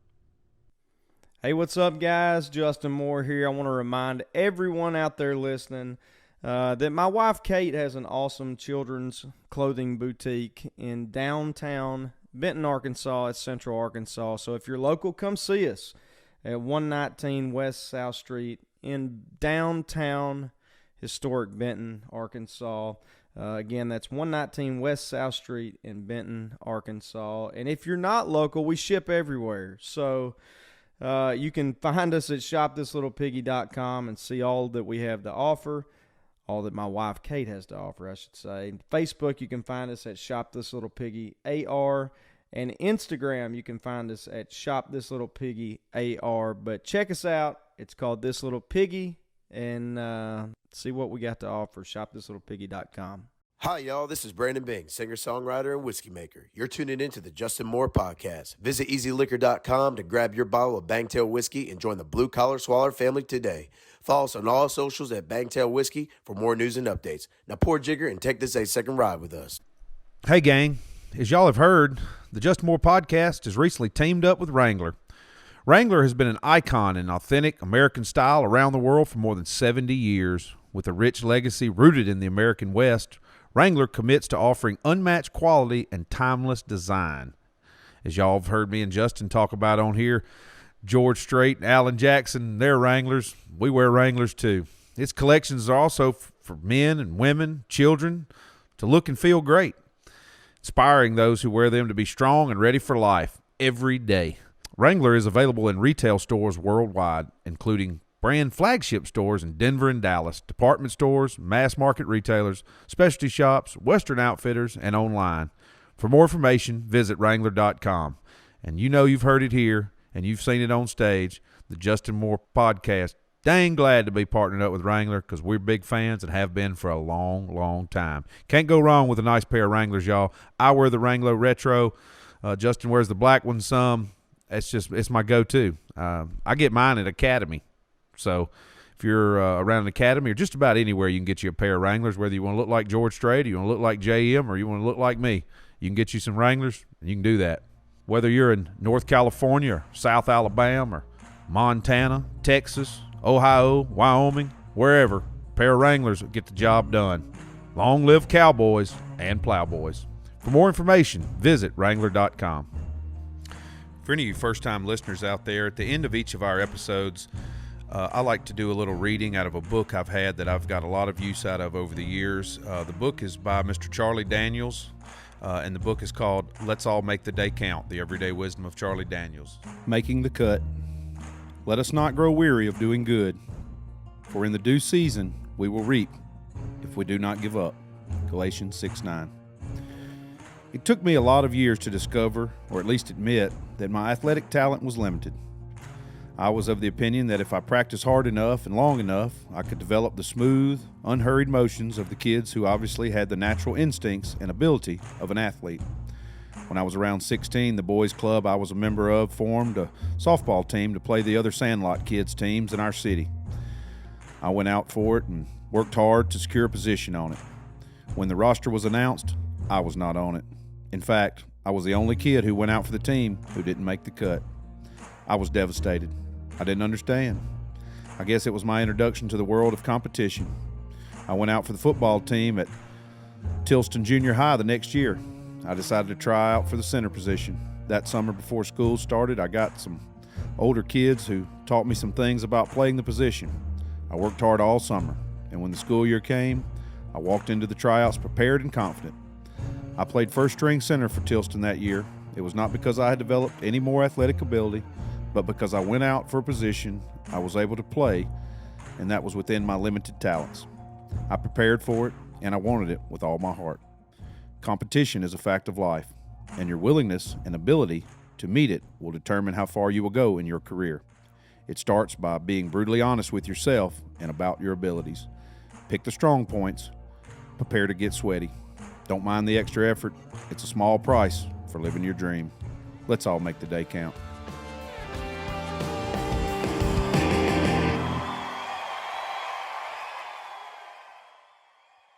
Hey, what's up, guys? Justin Moore here. I want to remind everyone out there listening that my wife Kate has an awesome children's clothing boutique in downtown Benton, Arkansas at Central Arkansas. So if you're local, come see us at 119 West South Street in downtown historic Benton, Arkansas. Again, that's 119 West South Street in Benton, Arkansas. And if you're not local, we ship everywhere. So you can find us at shopthislittlepiggy.com and see all that we have to offer, all that my wife Kate has to offer, I should say. Facebook, you can find us at shopthislittlepiggyAR. And Instagram, you can find us at shopthislittlepiggyAR. But check us out. It's called This Little Piggy. And see what we got to offer. ShopThisLittlePiggy.com. Hi, y'all. This is Brandon Bing, singer-songwriter and whiskey maker. You're tuning into the Justin Moore Podcast. Visit EasyLiquor.com to grab your bottle of Bangtail Whiskey and join the Blue Collar Swaller family today. Follow us on all socials at Bangtail Whiskey for more news and updates. Now pour a jigger and take this 8-second ride with us. Hey, gang. As y'all have heard, the Justin Moore Podcast has recently teamed up with Wrangler. Wrangler has been an icon in authentic American style around the world for more than 70 years. With a rich legacy rooted in the American West, Wrangler commits to offering unmatched quality and timeless design. As y'all have heard me and Justin talk about on here, George Strait and Alan Jackson, they're Wranglers. We wear Wranglers too. Its collections are also for men and women, children, to look and feel great, inspiring those who wear them to be strong and ready for life every day. Wrangler is available in retail stores worldwide, including brand flagship stores in Denver and Dallas, department stores, mass market retailers, specialty shops, Western outfitters, and online. For more information, visit Wrangler.com. And you know you've heard it here, and you've seen it on stage, the Justin Moore Podcast. Dang glad to be partnered up with Wrangler because we're big fans and have been for a long, long time. Can't go wrong with a nice pair of Wranglers, y'all. I wear the Wrangler Retro. Justin wears the black one some. It's my go-to. I get mine at Academy. So if you're around an Academy or just about anywhere, you can get you a pair of Wranglers, whether you want to look like George Strait, or you want to look like JM, or you want to look like me. You can get you some Wranglers, and you can do that. Whether you're in North California or South Alabama or Montana, Texas, Ohio, Wyoming, wherever, a pair of Wranglers will get the job done. Long live cowboys and plowboys. For more information, visit Wrangler.com. For any of you first-time listeners out there, at the end of each of our episodes, I like to do a little reading out of a book I've had that I've got a lot of use out of over the years. The book is by Mr. Charlie Daniels, and the book is called Let's All Make the Day Count, The Everyday Wisdom of Charlie Daniels. Making the cut. Let us not grow weary of doing good, for in the due season we will reap if we do not give up. Galatians 6:9. It took me a lot of years to discover, or at least admit, that my athletic talent was limited. I was of the opinion that if I practiced hard enough and long enough, I could develop the smooth, unhurried motions of the kids who obviously had the natural instincts and ability of an athlete. When I was around 16, the boys' club I was a member of formed a softball team to play the other Sandlot kids' teams in our city. I went out for it and worked hard to secure a position on it. When the roster was announced, I was not on it. In fact, I was the only kid who went out for the team who didn't make the cut. I was devastated. I didn't understand. I guess it was my introduction to the world of competition. I went out for the football team at Tilston Junior High the next year. I decided to try out for the center position. That summer before school started, I got some older kids who taught me some things about playing the position. I worked hard all summer, and when the school year came, I walked into the tryouts prepared and confident. I played first-string center for Tilston that year. It was not because I had developed any more athletic ability, but because I went out for a position I was able to play, and that was within my limited talents. I prepared for it, and I wanted it with all my heart. Competition is a fact of life, and your willingness and ability to meet it will determine how far you will go in your career. It starts by being brutally honest with yourself and about your abilities. Pick the strong points. Prepare to get sweaty. Don't mind the extra effort. It's a small price for living your dream. Let's all make the day count.